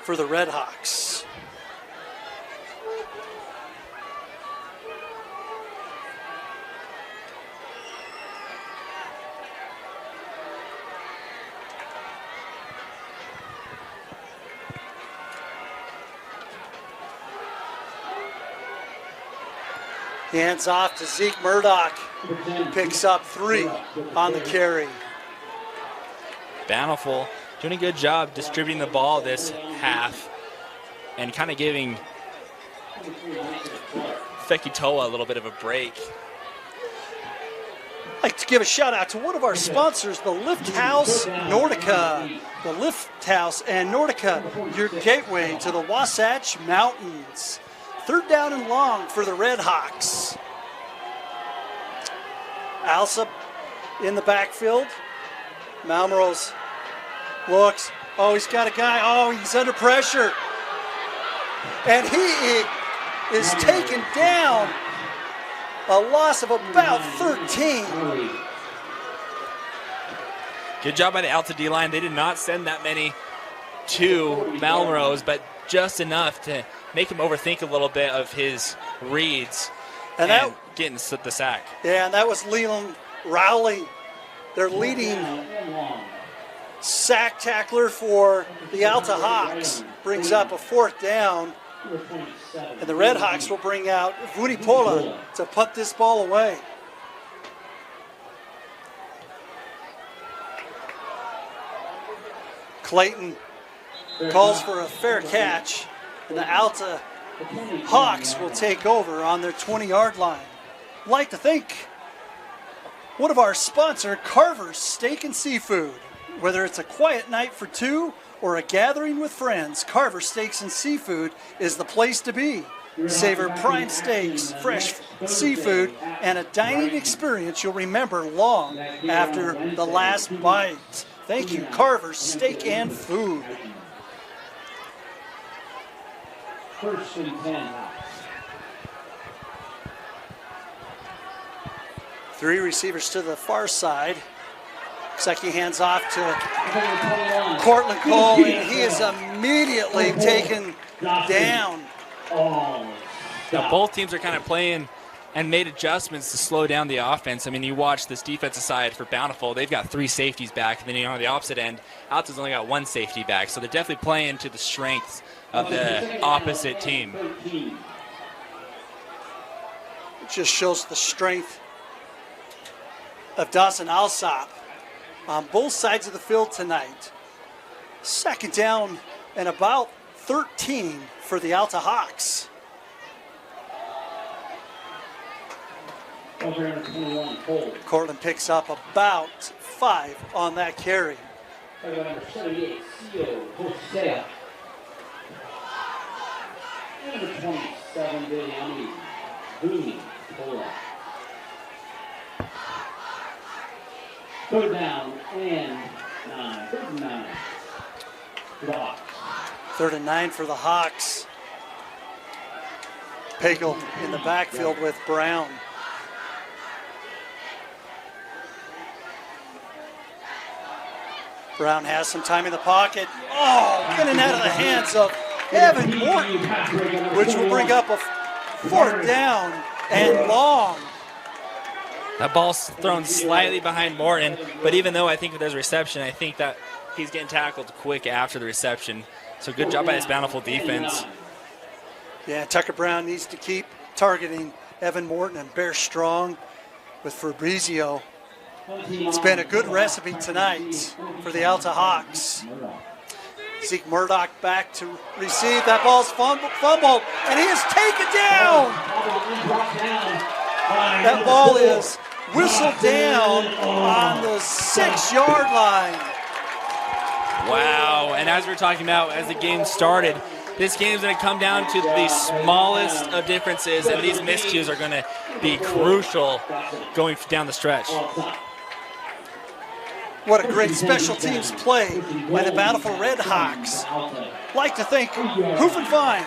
Speaker 1: for the Redhawks. Hands off to Zeke Murdoch. Picks up 3 on the carry.
Speaker 2: Bountiful doing a good job distributing the ball this half and kind of giving Fekitoa a little bit of a break.
Speaker 1: I'd like to give a shout out to one of our sponsors, the Lift House Nordica. The Lift House and Nordica, your gateway to the Wasatch Mountains. Third down and long for the Redhawks. Alsop in the backfield. Malmrose looks. He's got a guy. He's under pressure. And he is taken down. A loss of about 13.
Speaker 2: Good job by the Alta D-line. They did not send that many to Melrose, but just enough to make him overthink a little bit of his reads and getting the sack.
Speaker 1: Yeah, and that was Leland Rowley, their leading sack tackler for the Alta Hawks. Brings up a 4th down, and the Redhawks will bring out Bountiful to punt this ball away. Clayton calls for a fair catch, and the Alta Hawks will take over on their 20-yard line. I'd like to thank one of our sponsors, Carver's Steak and Seafood. Whether it's a quiet night for two or a gathering with friends, Carver's Steaks and Seafood is the place to be. Savor prime steaks, fresh seafood, and a dining experience you'll remember long after the last bite. Thank you, Carver's Steak and Food.
Speaker 3: 1st and 10.
Speaker 1: 3 receivers to the far side. Looks like he hands off to Cortland Cole, and he is immediately taken down.
Speaker 2: Now, both teams are kind of playing and made adjustments to slow down the offense. I mean, you watch this defensive side for Bountiful. They've got 3 safeties back. And then on the opposite end, Alta's only got 1 safety back. So they're definitely playing to the strengths of the opposite team.
Speaker 1: It just shows the strength of Dawson Alsop on both sides of the field tonight. 2nd down and about 13 for the Alta Hawks. Cortland picks up about 5 on that carry.
Speaker 3: Number 78, Theo Hosea. Number 27, Biryani Bountiful. 3rd down and 9. 3rd and 9 for the Hawks.
Speaker 1: 3rd and 9 for the Hawks. Pagel in the backfield with Brown. Brown has some time in the pocket. Oh, in and out of the hands of Evan Morton, which will bring up a 4th down and long.
Speaker 2: That ball's thrown slightly behind Morton, but even though I think there's a reception, I think that he's getting tackled quick after the reception. So good job by this Bountiful defense.
Speaker 1: Yeah, Tucker Brown needs to keep targeting Evan Morton and bear strong with Fabrizio. It's been a good recipe tonight for the Alta Hawks. Zeke Murdoch back to receive. That ball's fumbled, and he is taken down. That ball is whistled down on the 6-yard line.
Speaker 2: Wow, and as we were talking about as the game started, this game's going to come down to the smallest of differences, and these miscues are going to be crucial going down the stretch.
Speaker 1: What a great special teams play by the Bountiful Redhawks. Like to thank Hoof and Vine.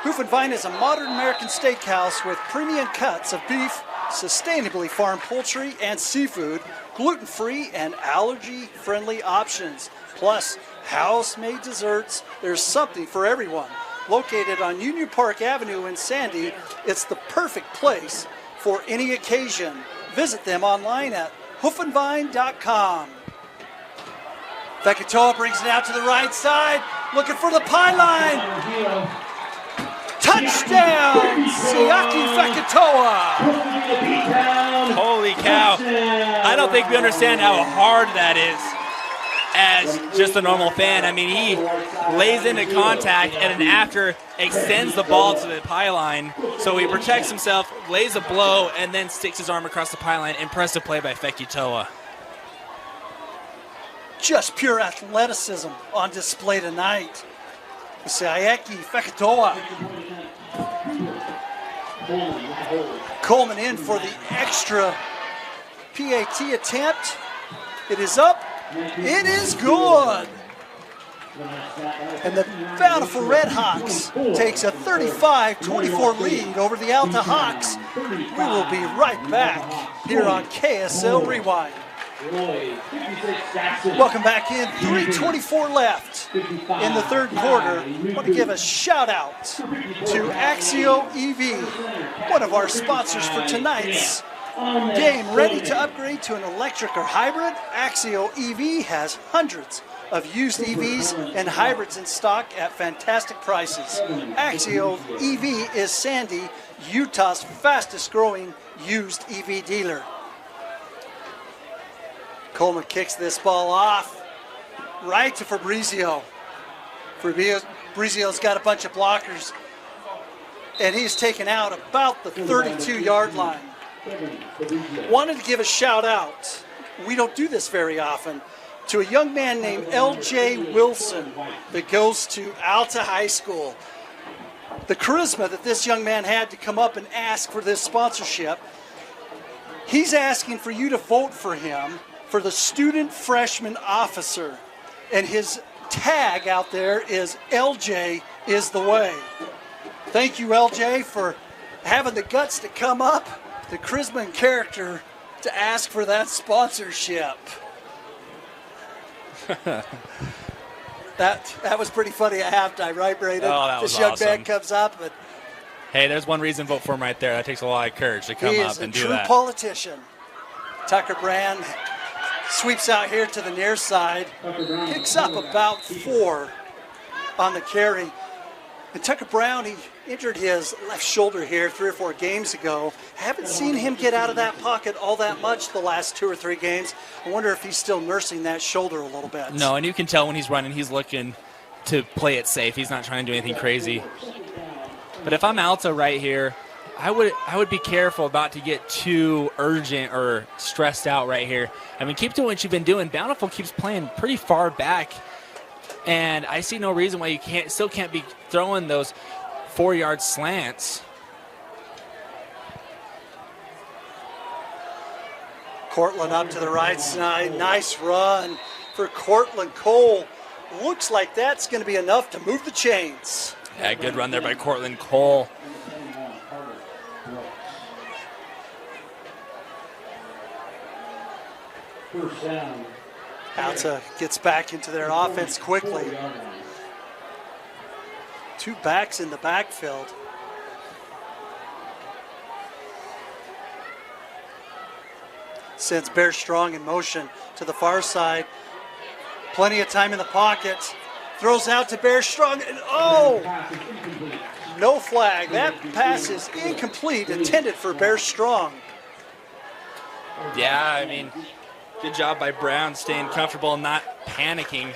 Speaker 1: Hoof and Vine is a modern American steakhouse with premium cuts of beef, sustainably farmed poultry and seafood, gluten-free and allergy-friendly options, plus house-made desserts. There's something for everyone. Located on Union Park Avenue in Sandy, it's the perfect place for any occasion. Visit them online at hoofandvine.com. Fekitoa brings it out to the right side, looking for the pylon. Touchdown, Siaki Fekitoa.
Speaker 2: Holy cow. I don't think we understand how hard that is as just a normal fan. I mean, he lays into contact and then after extends the ball to the pylon. So he protects himself, lays a blow, and then sticks his arm across the pylon. Impressive play by Fekitoa.
Speaker 1: Just pure athleticism on display tonight. Siaki Fekitoa. Coleman in for the extra PAT attempt. It is up. It is good. And the Bountiful Redhawks takes a 35-24 lead over the Alta Hawks. We will be right back here on KSL Rewind. Welcome back in. 3:24 left in the third quarter. I want to give a shout out to Axio EV, one of our sponsors for tonight's game. Ready to upgrade to an electric or hybrid? Axio EV has hundreds of used EVs and hybrids in stock at fantastic prices. Axio EV is Sandy, Utah's fastest growing used EV dealer. Coleman kicks this ball off right to Fabrizio. Fabrizio's got a bunch of blockers, and he's taken out about the 32-yard line. Wanted to give a shout out, we don't do this very often, to a young man named LJ Wilson that goes to Alta High School. The charisma that this young man had to come up and ask for this sponsorship, he's asking for you to vote for him for the student freshman officer. And his tag out there is LJ is the way. Thank you, LJ, for having the guts to come up, the charisma and character to ask for that sponsorship. That was pretty funny at halftime, right, Braden?
Speaker 2: Oh, that was
Speaker 1: this young
Speaker 2: awesome.
Speaker 1: man comes up, but
Speaker 2: Hey, there's one reason to vote for him right there. That takes a lot of courage to come up and do that.
Speaker 1: he is a true politician. Tucker Brand sweeps out here to the near side, picks up about 4 on the carry. And Tucker Brown, he injured his left shoulder here 3 or 4 games ago. Haven't seen him get out of that pocket all that much the last 2 or 3 games. I wonder if he's still nursing that shoulder a little bit.
Speaker 2: No, and you can tell when he's running, he's looking to play it safe. He's not trying to do anything crazy. But if I'm Alta right here, I would be careful about to get too urgent or stressed out right here. I mean, keep doing what you've been doing. Bountiful keeps playing pretty far back, and I see no reason why you still can't be throwing those 4-yard slants.
Speaker 1: Cortland up to the right side. Nice run for Cortland Cole. Looks like that's going to be enough to move the chains.
Speaker 2: Yeah, good run there by Cortland Cole.
Speaker 3: First down.
Speaker 1: Alta gets back into their offense quickly. 2 backs in the backfield. Sends Bear Strong in motion to the far side. Plenty of time in the pocket. Throws out to Bear Strong, and no flag. That pass is incomplete, intended for Bear Strong.
Speaker 2: Yeah, I mean, good job by Brown staying comfortable and not panicking.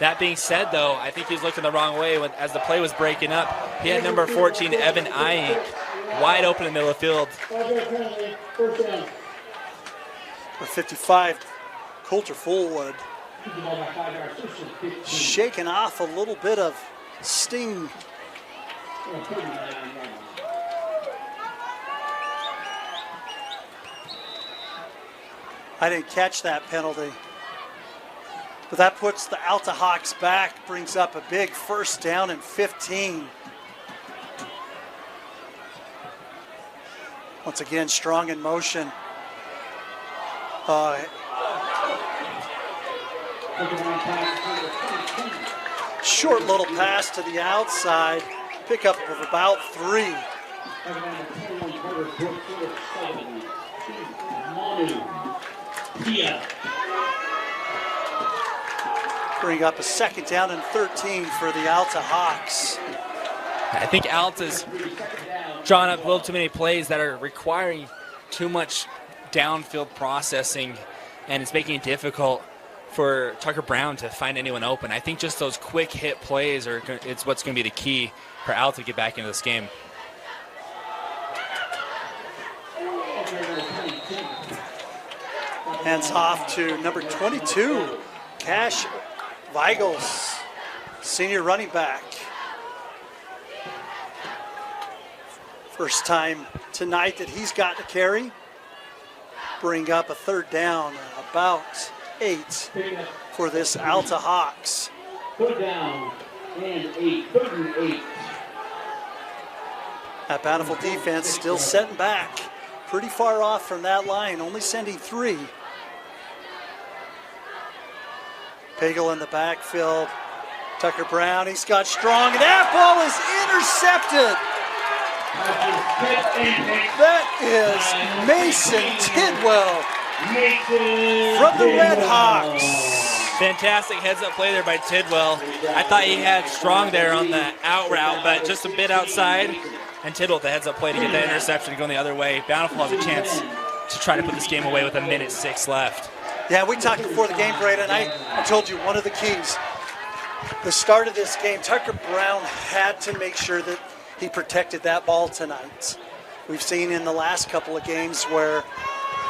Speaker 2: That being said, though, I think he's looking the wrong way as the play was breaking up. He had number 14, Evan Iyink, wide open in the middle of the field.
Speaker 1: For 55, Coulter Fullwood shaking off a little bit of sting. I didn't catch that penalty. But that puts the Alta Hawks back, brings up a big first down and 15. Once again, Strong in motion. Short little pass to the outside. Pickup of about 3. Bring up a second down and 13 for the Alta Hawks.
Speaker 2: I think Alta's drawn up a little too many plays that are requiring too much downfield processing, and it's making it difficult for Tucker Brown to find anyone open. I think just those quick hit plays it's what's going to be the key for Alta to get back into this game.
Speaker 1: Hands off to number 22, Cash Weigels, senior running back. First time tonight that he's got to carry. Bring up a third down, about 8 for this Alta Hawks.
Speaker 3: Put down and a 3rd and 8.
Speaker 1: That Bountiful defense still setting back. Pretty far off from that line, only sending 3. Pagel in the backfield. Tucker Brown, he's got strong, and that ball is intercepted. That is Mason Tidwell from the Redhawks.
Speaker 2: Fantastic heads-up play there by Tidwell. I thought he had Strong there on the out route, but just a bit outside. And Tidwell with the heads-up play to get that interception going the other way. Bountiful has a chance to try to put this game away with 1:06 left.
Speaker 1: Yeah, we talked before the game, Brad, and I told you one of the keys. The start of this game, Tucker Brown had to make sure that he protected that ball tonight. We've seen in the last couple of games where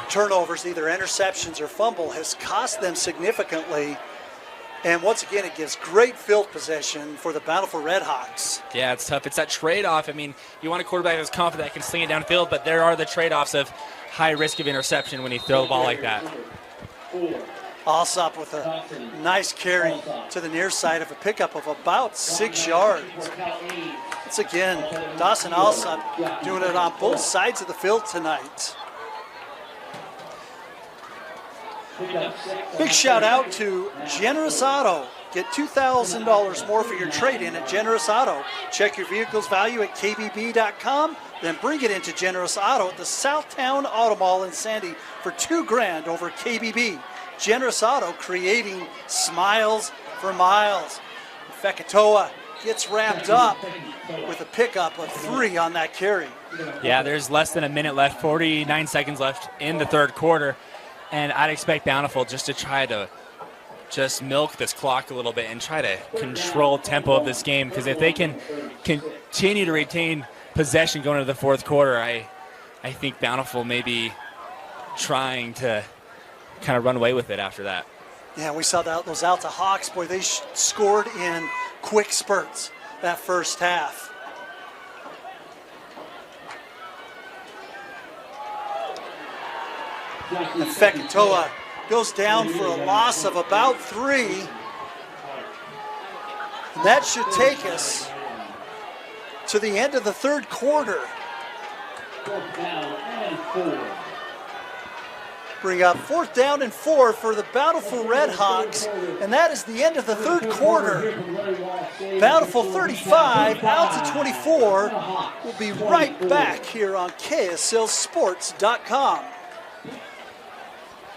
Speaker 1: turnovers, either interceptions or fumble, has cost them significantly. And once again, it gives great field possession for the Bountiful Redhawks.
Speaker 2: Yeah, it's tough. It's that trade-off. I mean, you want a quarterback that's confident that can sling it downfield, but there are the trade-offs of high risk of interception when you throw the ball like that.
Speaker 1: Alsop with a nice carry to the near side of a pickup of about 6 yards. It's again, Dawson Alsop doing it on both sides of the field tonight. Big shout out to Generous Auto. Get $2,000 more for your trade-in at Generous Auto. Check your vehicle's value at kbb.com, then bring it into Generous Auto at the Southtown Auto Mall in Sandy for $2,000 over KBB. Generous Auto, creating smiles for miles. Fekitoa gets wrapped up with a pickup of 3 on that carry.
Speaker 2: Yeah, there's less than a minute left, 49 seconds left in the third quarter. And I'd expect Bountiful just to try to just milk this clock a little bit and try to control tempo of this game. Because if they can continue to retain possession going into the fourth quarter, I think Bountiful may be trying to kind of run away with it after that.
Speaker 1: Yeah, we saw that those Alta Hawks, boy, they scored in quick spurts that first half. And Fekitoa goes down for a loss of about 3. And that should take us to the end of the third quarter. Bring up 4th down and 4 for the Bountiful Redhawks, and that is the end of the third quarter. Bountiful 35, Alta 24. We'll be right back here on KSLSports.com.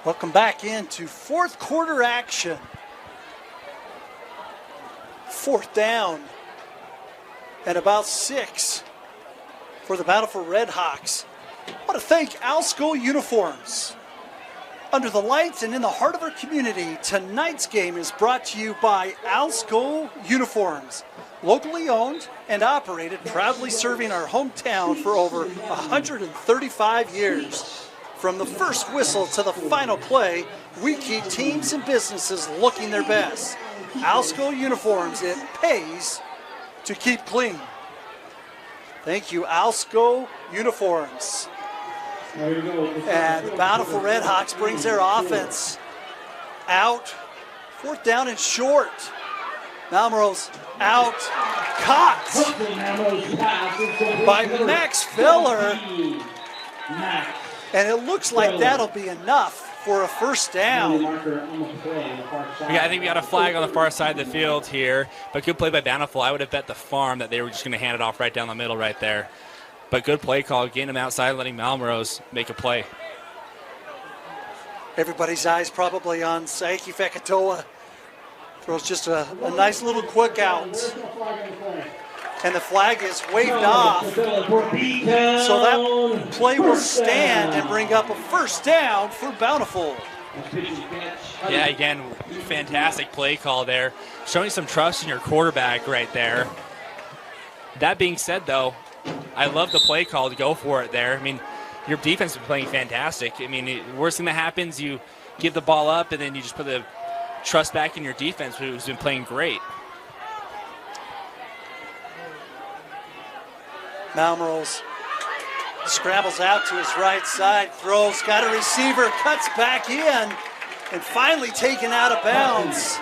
Speaker 1: Welcome back into fourth quarter action. 4th down and about 6 for the Bountiful Redhawks. I want to thank Al School Uniforms. Under the lights and in the heart of our community, tonight's game is brought to you by Al School Uniforms. Locally owned and operated, proudly serving our hometown for over 135 years. From the first whistle to the final play, we keep teams and businesses looking their best. Al School Uniforms, it pays to keep clean. Thank you, Al School Uniforms. And the Bountiful Redhawks brings their offense out. 4th down and short. Malmrose out. Caught by Max Feller. And it looks like that'll be enough for a first down.
Speaker 2: Yeah, I think we got a flag on the far side of the field here, but good play by Bountiful. I would have bet the farm that they were just going to hand it off right down the middle right there. But good play call, getting him outside, letting Malmrose make a play.
Speaker 1: Everybody's eyes probably on Saiki Fekitoa. Throws just a nice little quick out. And the flag is waved off. So that play will stand and bring up a first down for Bountiful.
Speaker 2: Yeah, again, fantastic play call there. Showing some trust in your quarterback right there. That being said, though, I love the play call to go for it there. I mean, your defense has been playing fantastic. I mean, the worst thing that happens, you give the ball up and then you just put the trust back in your defense, who's been playing great.
Speaker 1: Malmrose scrambles out to his right side, throws, got a receiver, cuts back in, and finally taken out of bounds.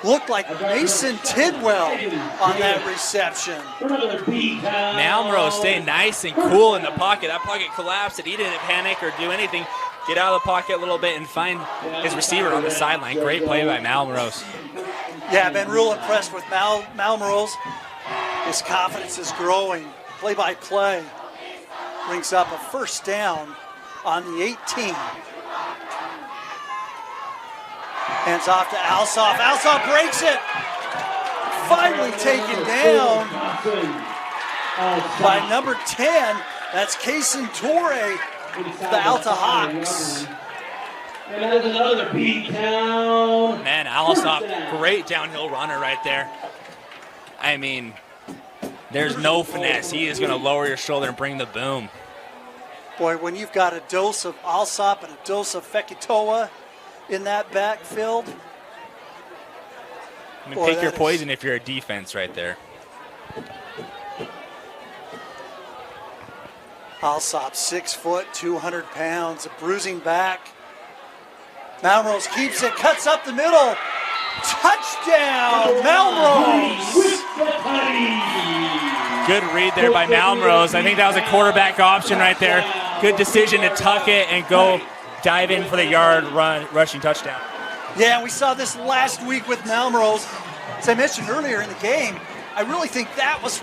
Speaker 1: Looked like Mason Tidwell on that reception.
Speaker 2: Malmrose staying nice and cool in the pocket. That pocket collapsed and he didn't panic or do anything. Get out of the pocket a little bit and find his receiver on the sideline. Great play by Malmrose.
Speaker 1: Yeah, I've been real impressed with Malmrose. His confidence is growing. Play-by-play brings up a first down on the 18. Hands off to Alsop. Alsop breaks it. Finally taken down by number 10. That's Kason Torre, the Alta Hawks.
Speaker 3: And there's another beat down.
Speaker 2: Man, Alsop, great downhill runner right there. I mean, there's no finesse. He is going to lower your shoulder and bring the boom.
Speaker 1: Boy, when you've got a dose of Alsop and a dose of Fekitoa in that backfield.
Speaker 2: I mean, pick your poison if you're a defense right there.
Speaker 1: Alsop, 6 foot, 200 pounds, a bruising back. Malmrose keeps it, cuts up the middle. Touchdown, Malmrose!
Speaker 2: Good read there by Malmrose. I think that was a quarterback option right there. Good decision to tuck it and go dive in for the yard rushing touchdown.
Speaker 1: Yeah, we saw this last week with Malmrose. As I mentioned earlier in the game, I really think that was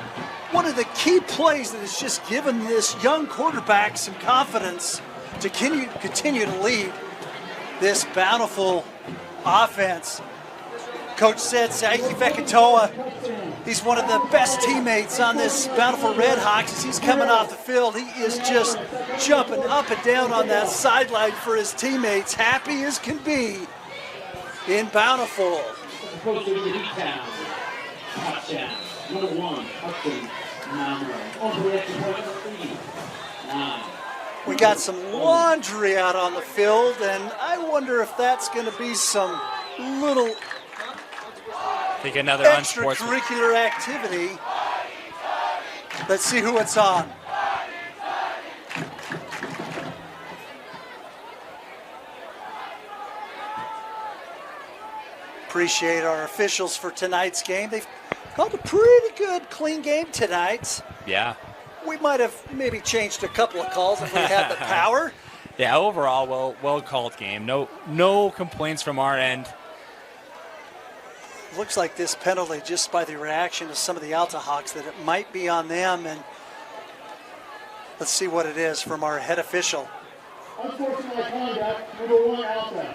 Speaker 1: one of the key plays that has just given this young quarterback some confidence to continue to lead this Bountiful offense. Coach said Saiki Fekitoa, he's one of the best teammates on this Bountiful Redhawks. As he's coming off the field, he is just jumping up and down on that sideline for his teammates, happy as can be in Bountiful. We got some laundry out on the field, and I wonder if that's going to be some little
Speaker 2: think another
Speaker 1: extracurricular activity. Let's see who it's on. Appreciate our officials for tonight's game. They've called a pretty good, clean game tonight.
Speaker 2: Yeah.
Speaker 1: We might have maybe changed a couple of calls if we had the power.
Speaker 2: Yeah, overall, well called game. No complaints from our end.
Speaker 1: Looks like this penalty, just by the reaction of some of the Alta Hawks, that it might be on them. And let's see what it is from our head official.
Speaker 5: Unsportsmanlike conduct, number 1, Alta.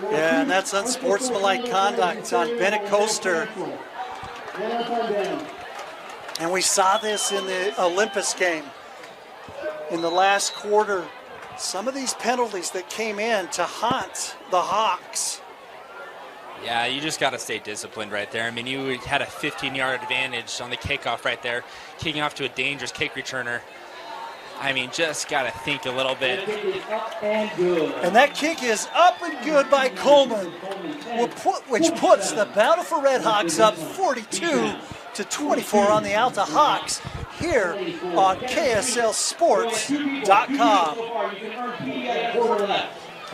Speaker 1: Yeah, and that's unsportsmanlike conduct on Bennett Coaster. And we saw this in the Olympus game. In the last quarter, some of these penalties that came in to haunt the Hawks.
Speaker 2: Yeah, you just got to stay disciplined right there. I mean, you had a 15-yard advantage on the kickoff right there, kicking off to a dangerous kick returner. I mean, just got to think a little bit.
Speaker 1: And that kick is up and good by Coleman, which puts the Bountiful Redhawks up 42-24 on the Alta Hawks here on KSLSports.com.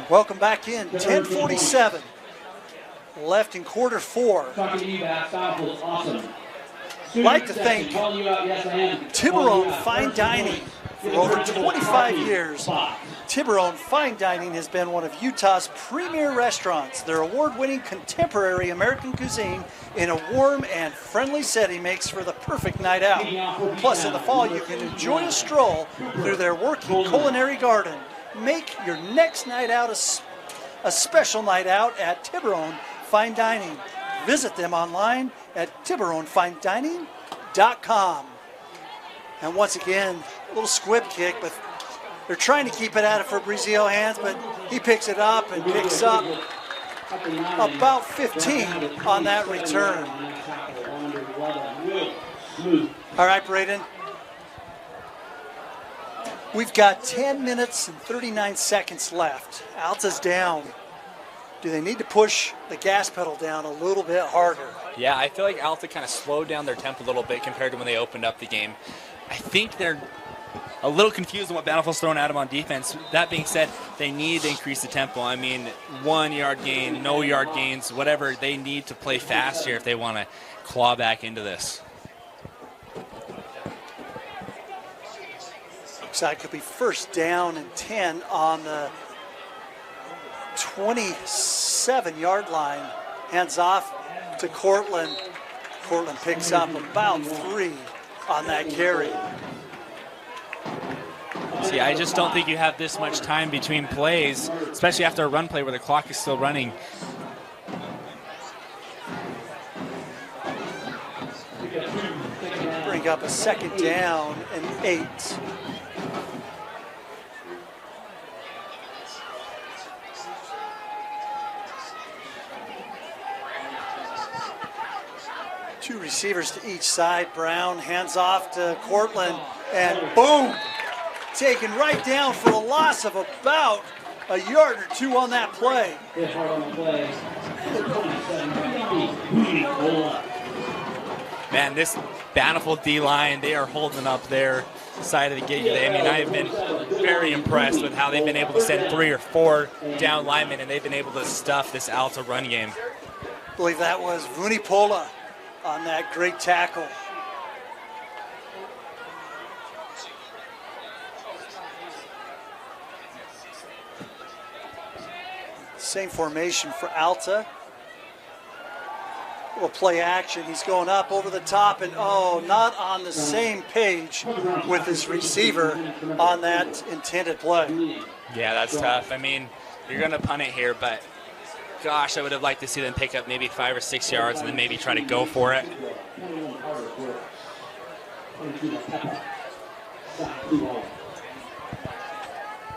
Speaker 1: Welcome back in, 10:47 left in quarter 4. I'd like to thank Tiburon Fine Dining. For over 25 years, Tiburon Fine Dining has been one of Utah's premier restaurants. Their award-winning contemporary American cuisine in a warm and friendly setting makes for the perfect night out. Plus, in the fall, you can enjoy a stroll through their working culinary garden. Make your next night out a special night out at Tiburon Fine Dining. Visit them online at tiburonfinedining.com. And once again, a little squib kick, but they're trying to keep it out of Fabrizio's hands, but he picks it up and picks up about 15 on that return. All right, Braden. We've got 10 minutes and 39 seconds left. Alta's down. Do they need to push the gas pedal down a little bit harder?
Speaker 2: Yeah, I feel like Alta kind of slowed down their tempo a little bit compared to when they opened up the game. I think they're a little confused on what Bountiful's throwing at him on defense. That being said, they need to increase the tempo. I mean, 1 yard gain, no yard gains, whatever. They need to play fast here if they want to claw back into this.
Speaker 1: Looks like it could be first down and 10 on the 27-yard line. Hands off to Cortland. Cortland picks up about 3 on that carry.
Speaker 2: See, I just don't think you have this much time between plays, especially after a run play where the clock is still running.
Speaker 1: Bring up a second down and 8. Two receivers to each side. Brown hands off to Cortland, and boom! Taken right down for a loss of about a yard or 2 on that play.
Speaker 2: Man, this Bountiful D-line, they are holding up their side of the gate today. I mean, I've been very impressed with how they've been able to send 3 or 4 down linemen, and they've been able to stuff this Alta run game.
Speaker 1: I believe that was Bountiful on that great tackle. Same formation for Alta. Little play action. He's going up over the top, and not on the same page with his receiver on that intended play.
Speaker 2: Yeah, that's tough. I mean, you're going to punt it here, but gosh, I would have liked to see them pick up maybe 5 or 6 yards and then maybe try to go for it.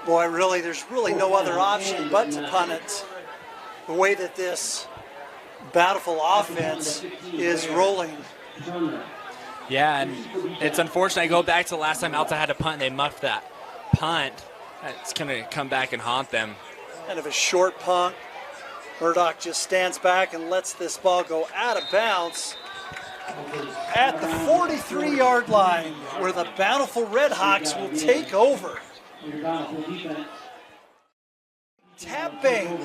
Speaker 1: Boy, really, there's really no other option but to punt it. The way that this Bountiful offense is rolling.
Speaker 2: Yeah, and it's unfortunate. I go back to the last time Alta had a punt, and they muffed that punt. It's going to come back and haunt them.
Speaker 1: Kind of a short punt. Murdoch just stands back and lets this ball go out of bounds at the 43-yard line, where the Bountiful Redhawks will take over. Tab Bank,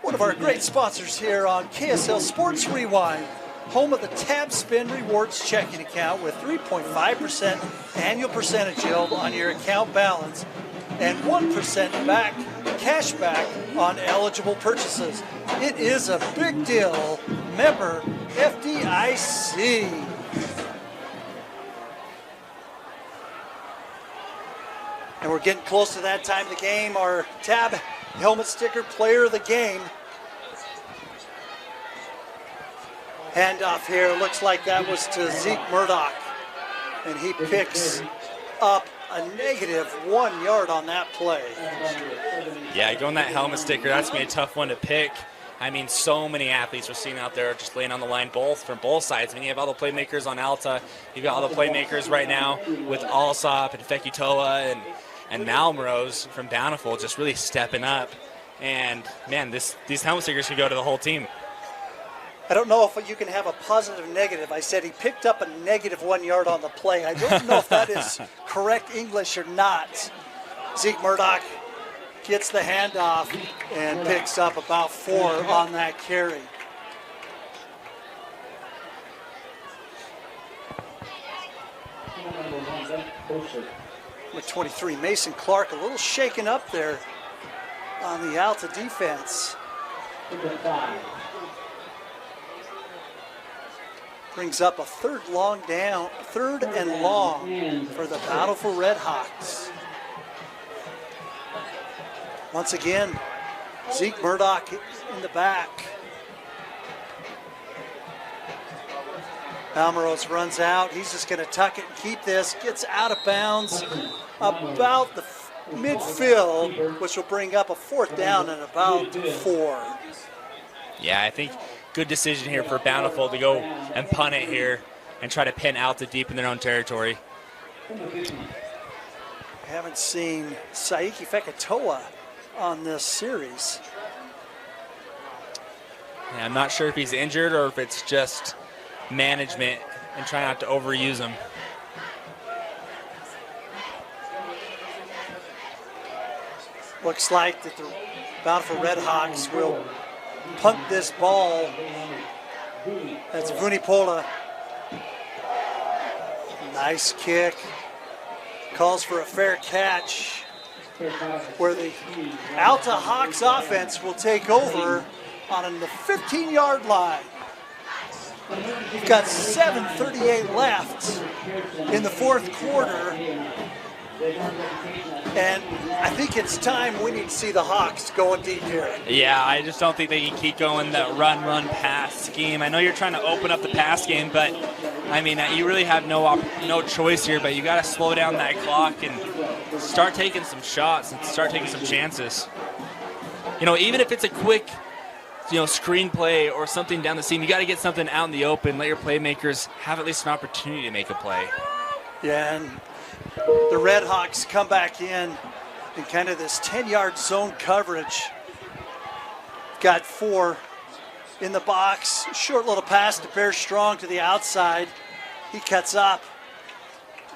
Speaker 1: one of our great sponsors here on KSL Sports Rewind, home of the Tab Spin Rewards checking account with 3.5% annual percentage yield on your account balance and 1% back cash back on eligible purchases. It is a big deal. Member FDIC. And we're getting close to that time of the game. Our Tab helmet sticker player of the game. Handoff here. Looks like that was to Zeke Murdoch. And he picks up a -1 yard on that play.
Speaker 2: Yeah, going that helmet sticker, that's going to be a tough one to pick. I mean, so many athletes we're seeing out there just laying on the line from both sides. I mean, you have all the playmakers on Alta. You've got all the playmakers right now with Alsop and Fekitoa and Malmrose from Bountiful just really stepping up. And, man, these helmet stickers could go to the whole team.
Speaker 1: I don't know if you can have a positive or negative. I said he picked up a -1 yard on the play. I don't know if that is correct English or not. Zeke Murdoch gets the handoff and picks up about 4 on that carry. Number 23, Mason Clark, a little shaken up there on the Alta defense. Brings up a third and long for the Bountiful Redhawks. Once again, Zeke Murdoch in the back. Malmrose runs out. He's just going to tuck it and keep this. Gets out of bounds about the midfield, which will bring up a 4th down and about 4.
Speaker 2: Yeah, I think good decision here for Bountiful to go and punt it here and try to pin Alta deep in their own territory.
Speaker 1: Haven't seen Saiki Fekitoa on this series.
Speaker 2: Yeah, I'm not sure if he's injured or if it's just management and trying not to overuse him.
Speaker 1: Looks like that the Bountiful Redhawks will punt this ball. That's Vunipola. Nice kick. Calls for a fair catch, where the Alta Hawks offense will take over on the 15-yard line. We've got 7:38 left in the fourth quarter, and I think it's time we need to see the Hawks going deep here.
Speaker 2: Yeah, I just don't think they can keep going that run, pass scheme. I know you're trying to open up the pass game, but I mean, you really have no choice here, but you got to slow down that clock and start taking some shots and start taking some chances. You know, even if it's a quick, screenplay or something down the seam, you got to get something out in the open, let your playmakers have at least an opportunity to make a play.
Speaker 1: Yeah, and the Redhawks come back in kind of this 10-yard zone coverage. Got 4 in the box. Short little pass to Bear Strong to the outside. He cuts up,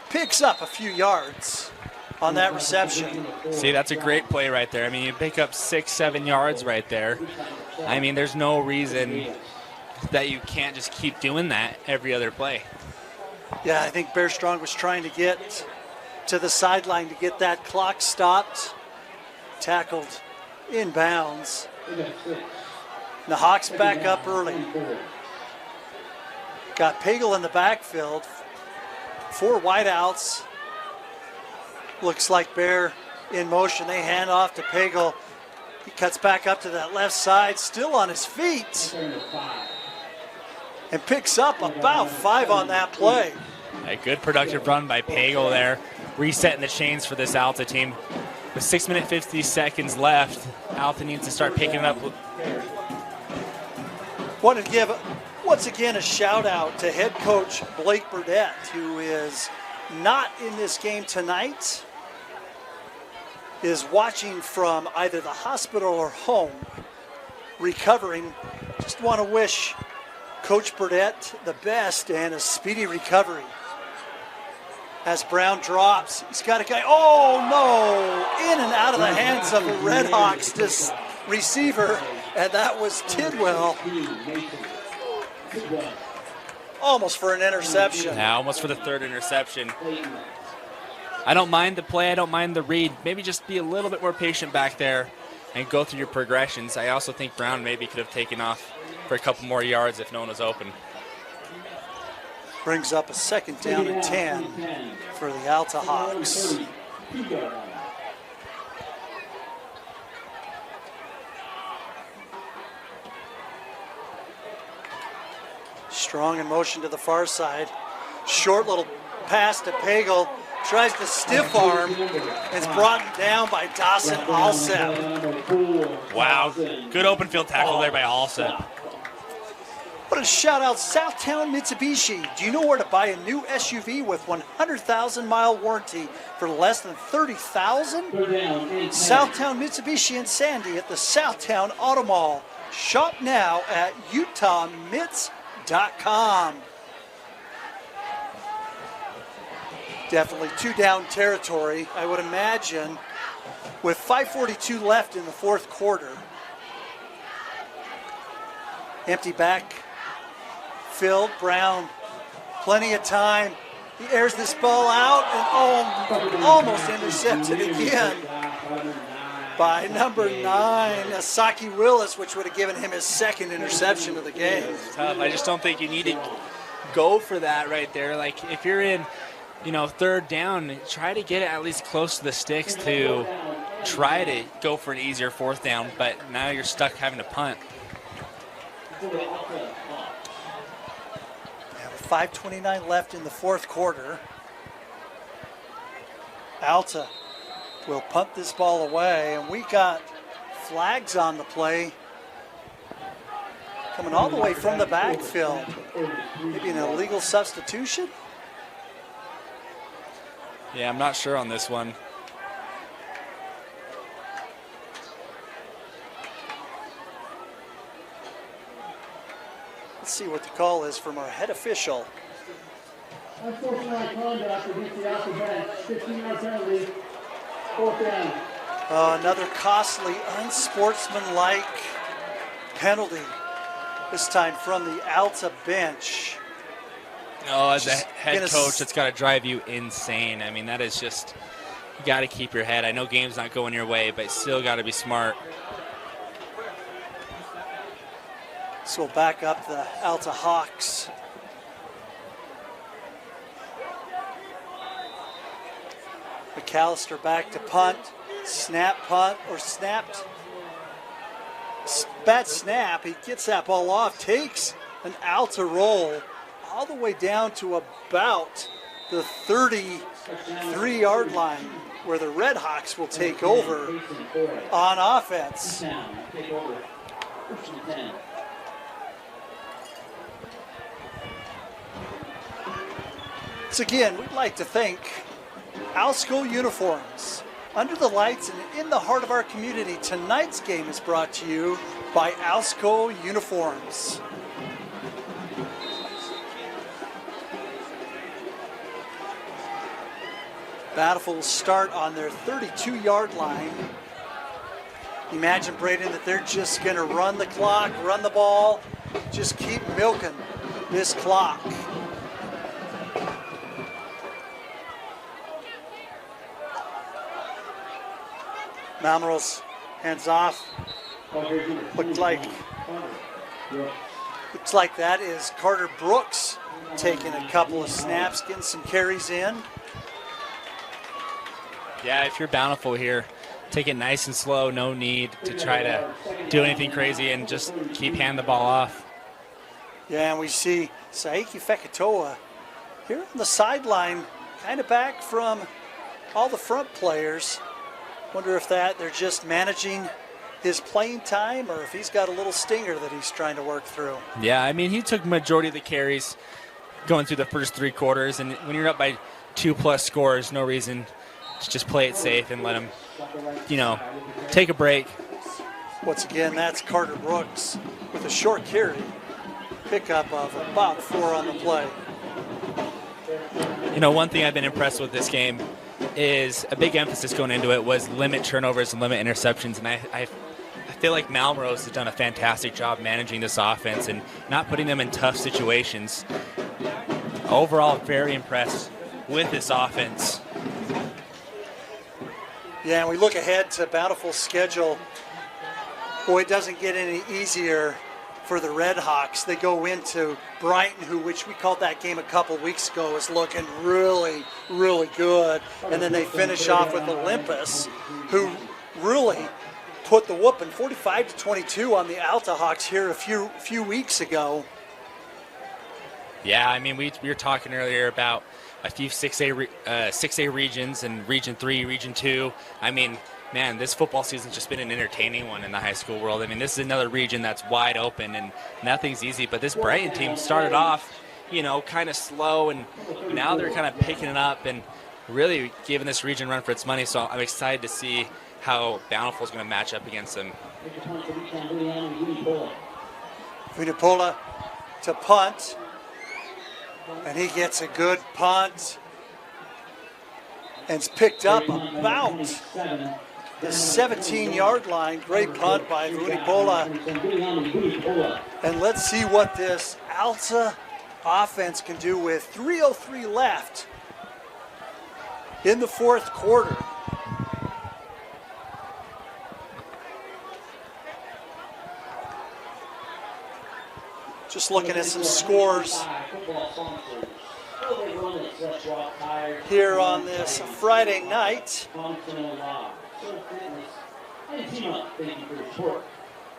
Speaker 1: picks up a few yards on that reception.
Speaker 2: See, that's a great play right there. I mean, you pick up 6-7 yards right there. I mean, there's no reason that you can't just keep doing that every other play.
Speaker 1: Yeah, I think Bear Strong was trying to get to the sideline to get that clock stopped. Tackled in bounds. The Hawks back up early. Got Pagel in the backfield. 4 wideouts. Looks like Bear in motion. They hand off to Pagel. He cuts back up to that left side, still on his feet. And picks up about 5 on that play.
Speaker 2: A good productive run by Pagel there, resetting the chains for this Alta team. With 6 minutes 50 seconds left, Alta needs to start picking it up.
Speaker 1: Want to give, once again, a shout out to head coach Blake Burdett, who is not in this game tonight, is watching from either the hospital or home, recovering. Just want to wish Coach Burdett the best and a speedy recovery. As Brown drops, he's got a guy, oh no, in and out of the hands of the Redhawks, this receiver, and that was Tidwell. Almost for an interception.
Speaker 2: Yeah, almost for the 3rd interception. I don't mind the play, I don't mind the read. Maybe just be a little bit more patient back there and go through your progressions. I also think Brown maybe could have taken off for a couple more yards if no one was open.
Speaker 1: Brings up a 2nd down and 10 for the Alta Hawks. Strong in motion to the far side. Short little pass to Pagel. Tries to stiff arm. It's brought down by Dawson Alsep.
Speaker 2: Wow, good open field tackle there by Alsep.
Speaker 1: What a shout out, Southtown Mitsubishi. Do you know where to buy a new SUV with 100,000 mile warranty for less than $30,000? Southtown Mitsubishi in Sandy at the Southtown Auto Mall. Shop now at utahmits.com. Definitely 2 down territory, I would imagine, with 5:42 left in the fourth quarter. Empty back. Filled. Brown, plenty of time. He airs this ball out and almost intercepted again by number 9, Asaki Willis, which would have given him his 2nd interception of the game.
Speaker 2: Tough. I just don't think you need to go for that right there. Like if you're in, 3rd down, try to get it at least close to the sticks to try to go for an easier 4th down, but now you're stuck having to punt.
Speaker 1: 5:29 left in the fourth quarter. Alta will punt this ball away, and we got flags on the play coming all the way from the backfield. Maybe an illegal substitution?
Speaker 2: Yeah, I'm not sure on this one.
Speaker 1: Let's see what the call is from our head official.
Speaker 5: Unsportsmanlike conduct against the Alta bench. 15-yard penalty. 4th down.
Speaker 1: Another costly, unsportsmanlike penalty, this time from the Alta bench.
Speaker 2: Oh, as a head
Speaker 1: gonna
Speaker 2: coach, that's got to drive you insane. I mean, that is just, you got to keep your head. I know game's not going your way, but still got to be smart.
Speaker 1: So we'll back up the Alta Hawks. McAllister back to punt. Snap punt or snapped. Bad snap. He gets that ball off, takes an Alta roll all the way down to about the 33-yard line where the Redhawks will take over on offense. So again, we'd like to thank Alsco Uniforms. Under the lights and in the heart of our community, tonight's game is brought to you by Alsco Uniforms. Bountiful will start on their 32-yard line. Imagine, Braden, that they're just going to run the clock, run the ball, just keep milking this clock. Malmrose hands off. Looks like that is Carter Brooks taking a couple of snaps, getting some carries in.
Speaker 2: Yeah, if you're Bountiful here, take it nice and slow. No need to try to do anything crazy and just keep handing the ball off.
Speaker 1: Yeah, and we see Saiki Fekitoa here on the sideline, kind of back from all the front players. Wonder if they're just managing his playing time or if he's got a little stinger that he's trying to work through.
Speaker 2: Yeah, I mean, he took majority of the carries going through the first three quarters, and when you're up by 2+ scores, no reason to just play it safe and let him, take a break.
Speaker 1: Once again, that's Carter Brooks with a short carry. Pickup of about 4 on the play.
Speaker 2: One thing I've been impressed with this game is a big emphasis going into it was limit turnovers and limit interceptions, and I feel like Malmrose has done a fantastic job managing this offense and not putting them in tough situations. Overall, very impressed with this offense.
Speaker 1: Yeah, and we look ahead to Bountiful's schedule. Boy, it doesn't get any easier for the Redhawks. They go into Brighton, which we called that game a couple weeks ago, is looking really, really good. And then they finish off with Olympus, who really put the whooping 45-22 on the Alta Hawks here a few weeks ago.
Speaker 2: Yeah, I mean, we were talking earlier about a few 6A regions and Region 3, Region 2. I mean, man, this football season's just been an entertaining one in the high school world. I mean, this is another region that's wide open and nothing's easy. But this Brighton team started off, kind of slow, and now they're kind of picking it up and really giving this region a run for its money. So I'm excited to see how Bountiful is going to match up against them.
Speaker 1: Vunipola to punt, and he gets a good punt. And it's picked up about the 17-yard line. Great punt by Vunipola. And let's see what this Alta offense can do with 3:03 left in the fourth quarter. Just looking at some scores here on this Friday night.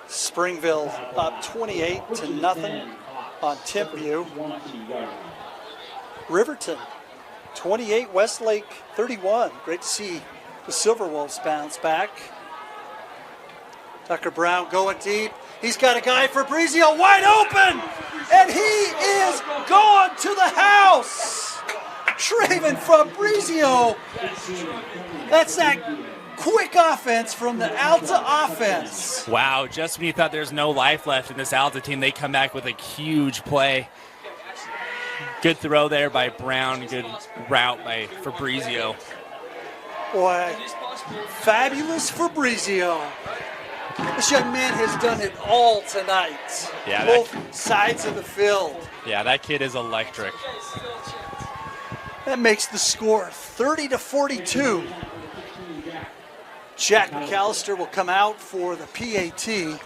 Speaker 1: Springville up 28-0 on Timpview. Riverton 28, Westlake 31. Great to see the Silverwolves bounce back. Tucker Brown going deep. He's got a guy for Brizio wide open, and he is going to the house. Traven Fabrizio. That's that quick offense from the Alta offense.
Speaker 2: Wow, just when you thought there's no life left in this Alta team, they come back with a huge play. Good throw there by Brown, good route by Fabrizio.
Speaker 1: Boy, fabulous Fabrizio. This young man has done it all tonight.
Speaker 2: Yeah,
Speaker 1: both sides of the field.
Speaker 2: Yeah, that kid is electric.
Speaker 1: That makes the score 30-42. Jack McAllister will come out for the PAT.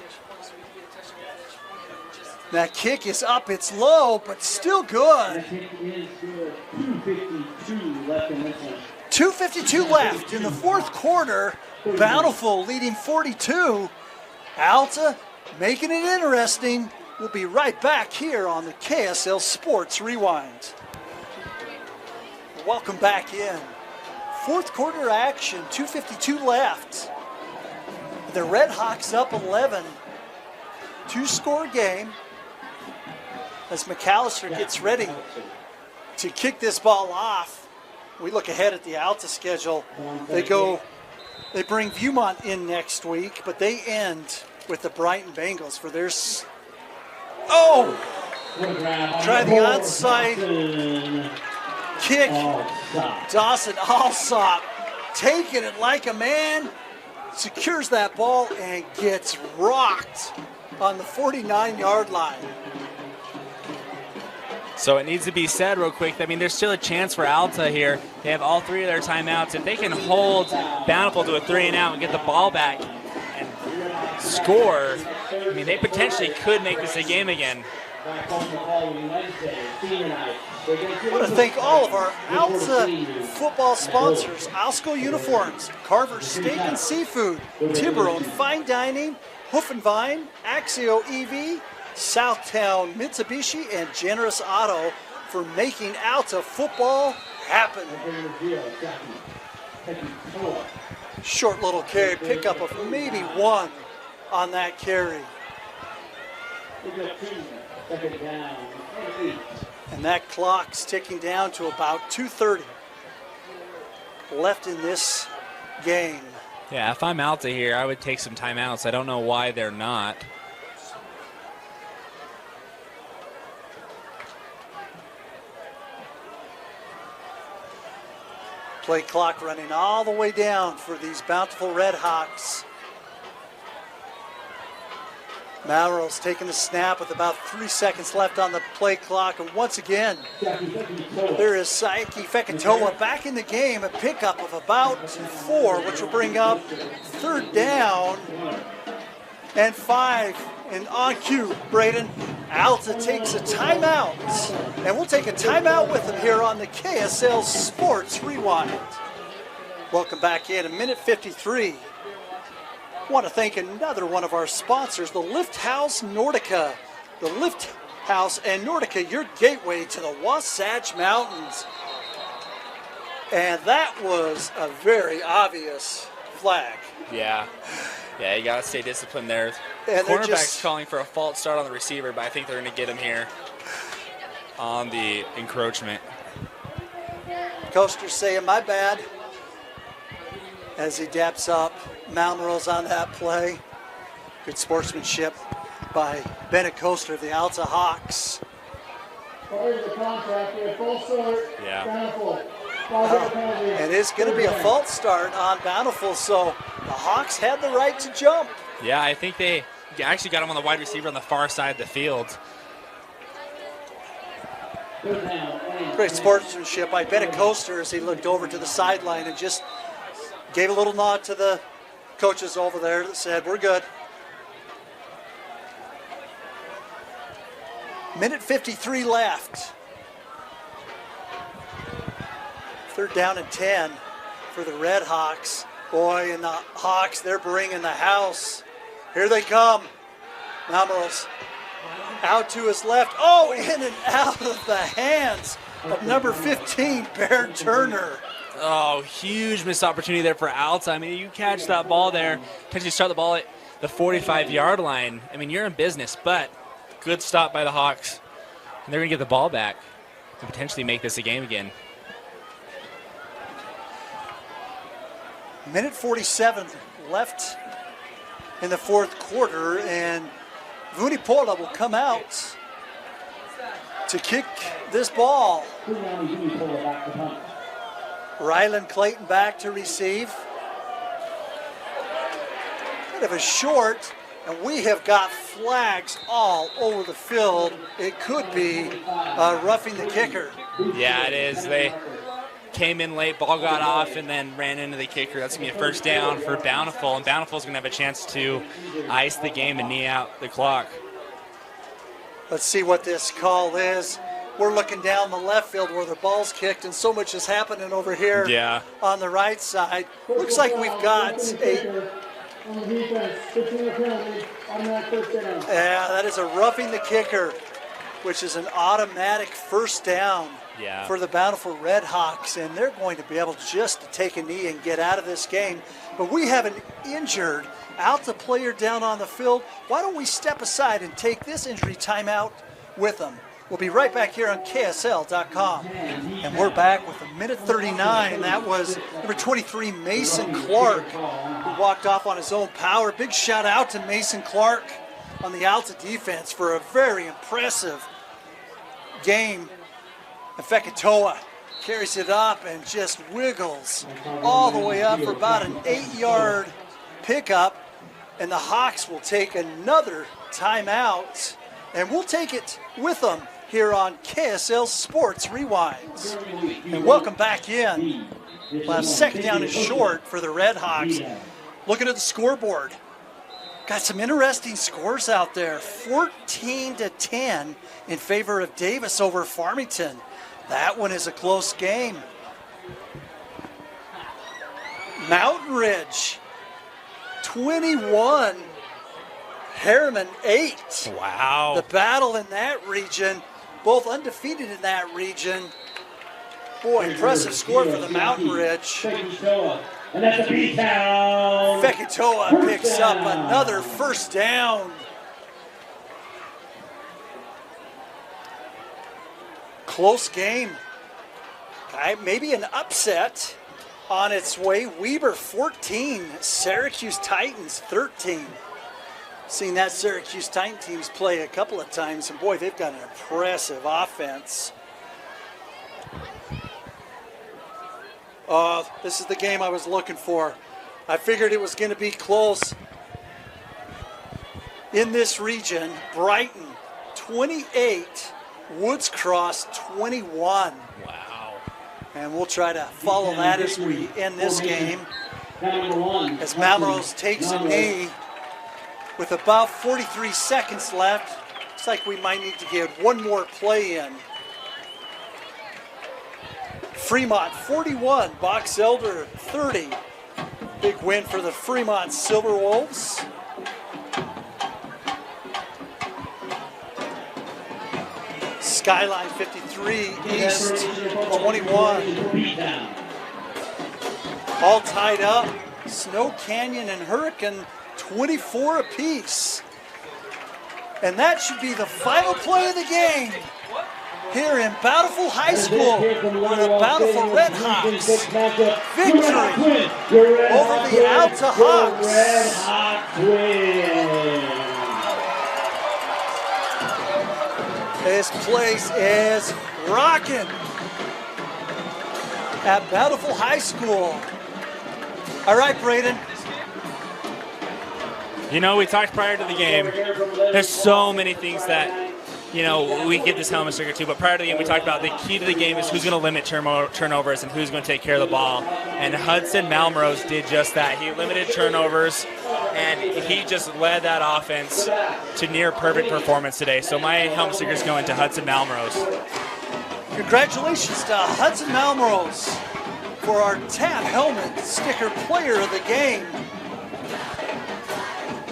Speaker 1: That kick is up, it's low, but still good. 2:52 left in the fourth quarter. Bountiful leading 42. Alta making it interesting. We'll be right back here on the KSL Sports Rewind. Welcome back in. Fourth quarter action, 2:52 left. The Redhawks up 11. Two-score game as McAllister gets ready to kick this ball off. We look ahead at the Alta schedule. They bring Viewmont in next week, but they end with the Brighton Bengals for their try the onside kick. Dawson Alsop taking it like a man, secures that ball and gets rocked on the 49-yard line.
Speaker 2: So it needs to be said real quick. I mean, there's still a chance for Alta here. They have all three of their timeouts. If they can hold Bountiful to a 3-and-out and get the ball back and score, I mean, they potentially could make this a game again.
Speaker 1: I want to thank all of our Alta football sponsors: Alsco Uniforms, Carver's Steak and Seafood, Tiburon Fine Dining, Hoof and Vine, Axio EV, Southtown Mitsubishi, and Generous Auto for making Alta football happen. Short little carry, pickup of maybe one on that carry. And that clock's ticking down to about 2:30 left in this game.
Speaker 2: Yeah, if I'm Alta here, I would take some timeouts. I don't know why they're not.
Speaker 1: Play clock running all the way down for these Bountiful Redhawks. Malrose taking the snap with about 3 seconds left on the play clock. And once again, there is Saiki Fekitoa back in the game. A pickup of about 4, which will bring up third down and 5. And on cue, Braden, Alta takes a timeout. And we'll take a timeout with them here on the KSL Sports Rewind. Welcome back in. 1:53. I want to thank another one of our sponsors, the Lift House Nordica. The Lift House and Nordica, your gateway to the Wasatch Mountains. And that was a very obvious flag.
Speaker 2: Yeah, you got to stay disciplined there.
Speaker 1: And
Speaker 2: Cornerback's calling for a false start on the receiver, but I think they're going to get him here on the encroachment.
Speaker 1: Coaster's saying, my bad, as he daps up Malmrose on that play. Good sportsmanship by Bennett Coaster of the Alta Hawks.
Speaker 2: Yeah.
Speaker 1: And it's going to be a false start on Bountiful, so the Hawks had the right to jump.
Speaker 2: Yeah, I think they actually got him on the wide receiver on the far side of the field.
Speaker 1: Great sportsmanship by Bennett Coaster as he looked over to the sideline and just gave a little nod to the coaches over there that said, we're good. 1:53 left. Third down and 10 for the Redhawks. Boy, and the Hawks, they're bringing the house. Here they come. Malmrose out to his left. Oh, in and out of the hands of number 15, Bear Turner.
Speaker 2: Oh, huge missed opportunity there for Alta. I mean, you catch that ball there, potentially start the ball at the 45-yard line. I mean, you're in business, but good stop by the Hawks. And they're going to get the ball back and potentially make this a game again.
Speaker 1: 1:47 left in the fourth quarter, and Vunipola will come out to kick this ball. Rylan Clayton back to receive. Bit of a short, and we have got flags all over the field. It could be roughing the kicker.
Speaker 2: Yeah, it is. They came in late, ball got off, and then ran into the kicker. That's going to be a first down for Bountiful, and Bountiful's going to have a chance to ice the game and knee out the clock.
Speaker 1: Let's see what this call is. We're looking down the left field where the ball's kicked, and so much is happening over here on the right side. Looks like we've got a... Yeah, that is a roughing the kicker, which is an automatic first down for the Bountiful Redhawks, and they're going to be able just to take a knee and get out of this game. But we have an injured Alta player down on the field. Why don't we step aside and take this injury timeout with them? We'll be right back here on KSL.com. And we're back with 1:39. That was number 23, Mason Clark, who walked off on his own power. Big shout out to Mason Clark on the Alta defense for a very impressive game. And Fekitoa carries it up and just wiggles all the way up for about an 8-yard pickup. And the Hawks will take another timeout. And we'll take it with them here on KSL Sports Rewinds. And welcome back in. We'll have second down and short for the Redhawks. Looking at the scoreboard. Got some interesting scores out there. 14-10 in favor of Davis over Farmington. That one is a close game. Mountain Ridge, 21. Harriman 8.
Speaker 2: Wow.
Speaker 1: The battle in that region, both undefeated in that region. Boy, impressive score for the Mountain Ridge.
Speaker 3: And that's a beat down.
Speaker 1: Fekitoa picks up another first down. Close game. Maybe an upset on its way. Weber 14, Syracuse Titans 13. Seen that Syracuse Titan teams play a couple of times, and boy, they've got an impressive offense. This is the game I was looking for. I figured it was going to be close. In this region, Brighton 28, Woods Cross 21.
Speaker 2: Wow.
Speaker 1: And we'll try to follow that as we end this game. As Malrose takes a knee. With about 43 seconds left, looks like we might need to get one more play in. Fremont 41, Box Elder 30. Big win for the Fremont Silver Wolves. Skyline 53, East 21. All tied up. Snow Canyon and Hurricane 24 apiece. And that should be the final play of the game here in Bountiful High School for the Bountiful Redhawks. Victory over the Alta Hawks. This place is rocking at Bountiful High School. All right, Braden.
Speaker 2: You know, we talked prior to the game. There's so many things that, you know, we get this helmet sticker to, but prior to the game, we talked about the key to the game is who's going to limit turnovers and who's going to take care of the ball. And Hudson Malmrose did just that. He limited turnovers, and he just led that offense to near perfect performance today. So my helmet sticker is going to Hudson Malmrose.
Speaker 1: Congratulations to Hudson Malmrose for our TAP helmet sticker player of the game.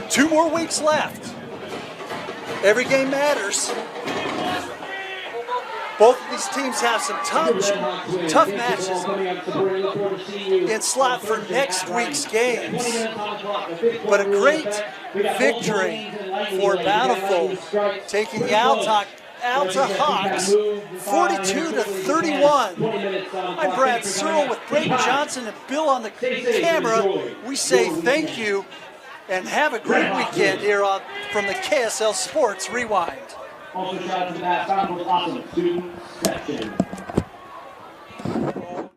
Speaker 1: 2 more weeks left. Every game matters. Both of these teams have some tough matches in slot for next week's games. But a great victory for Bountiful, taking the Alta Hawks 42-31. I'm Brad Searle with Braden Johnson and Bill on the camera. We say thank you and have a great weekend here from the KSL Sports Rewind.
Speaker 3: Also shout out to that Bountiful awesome student section.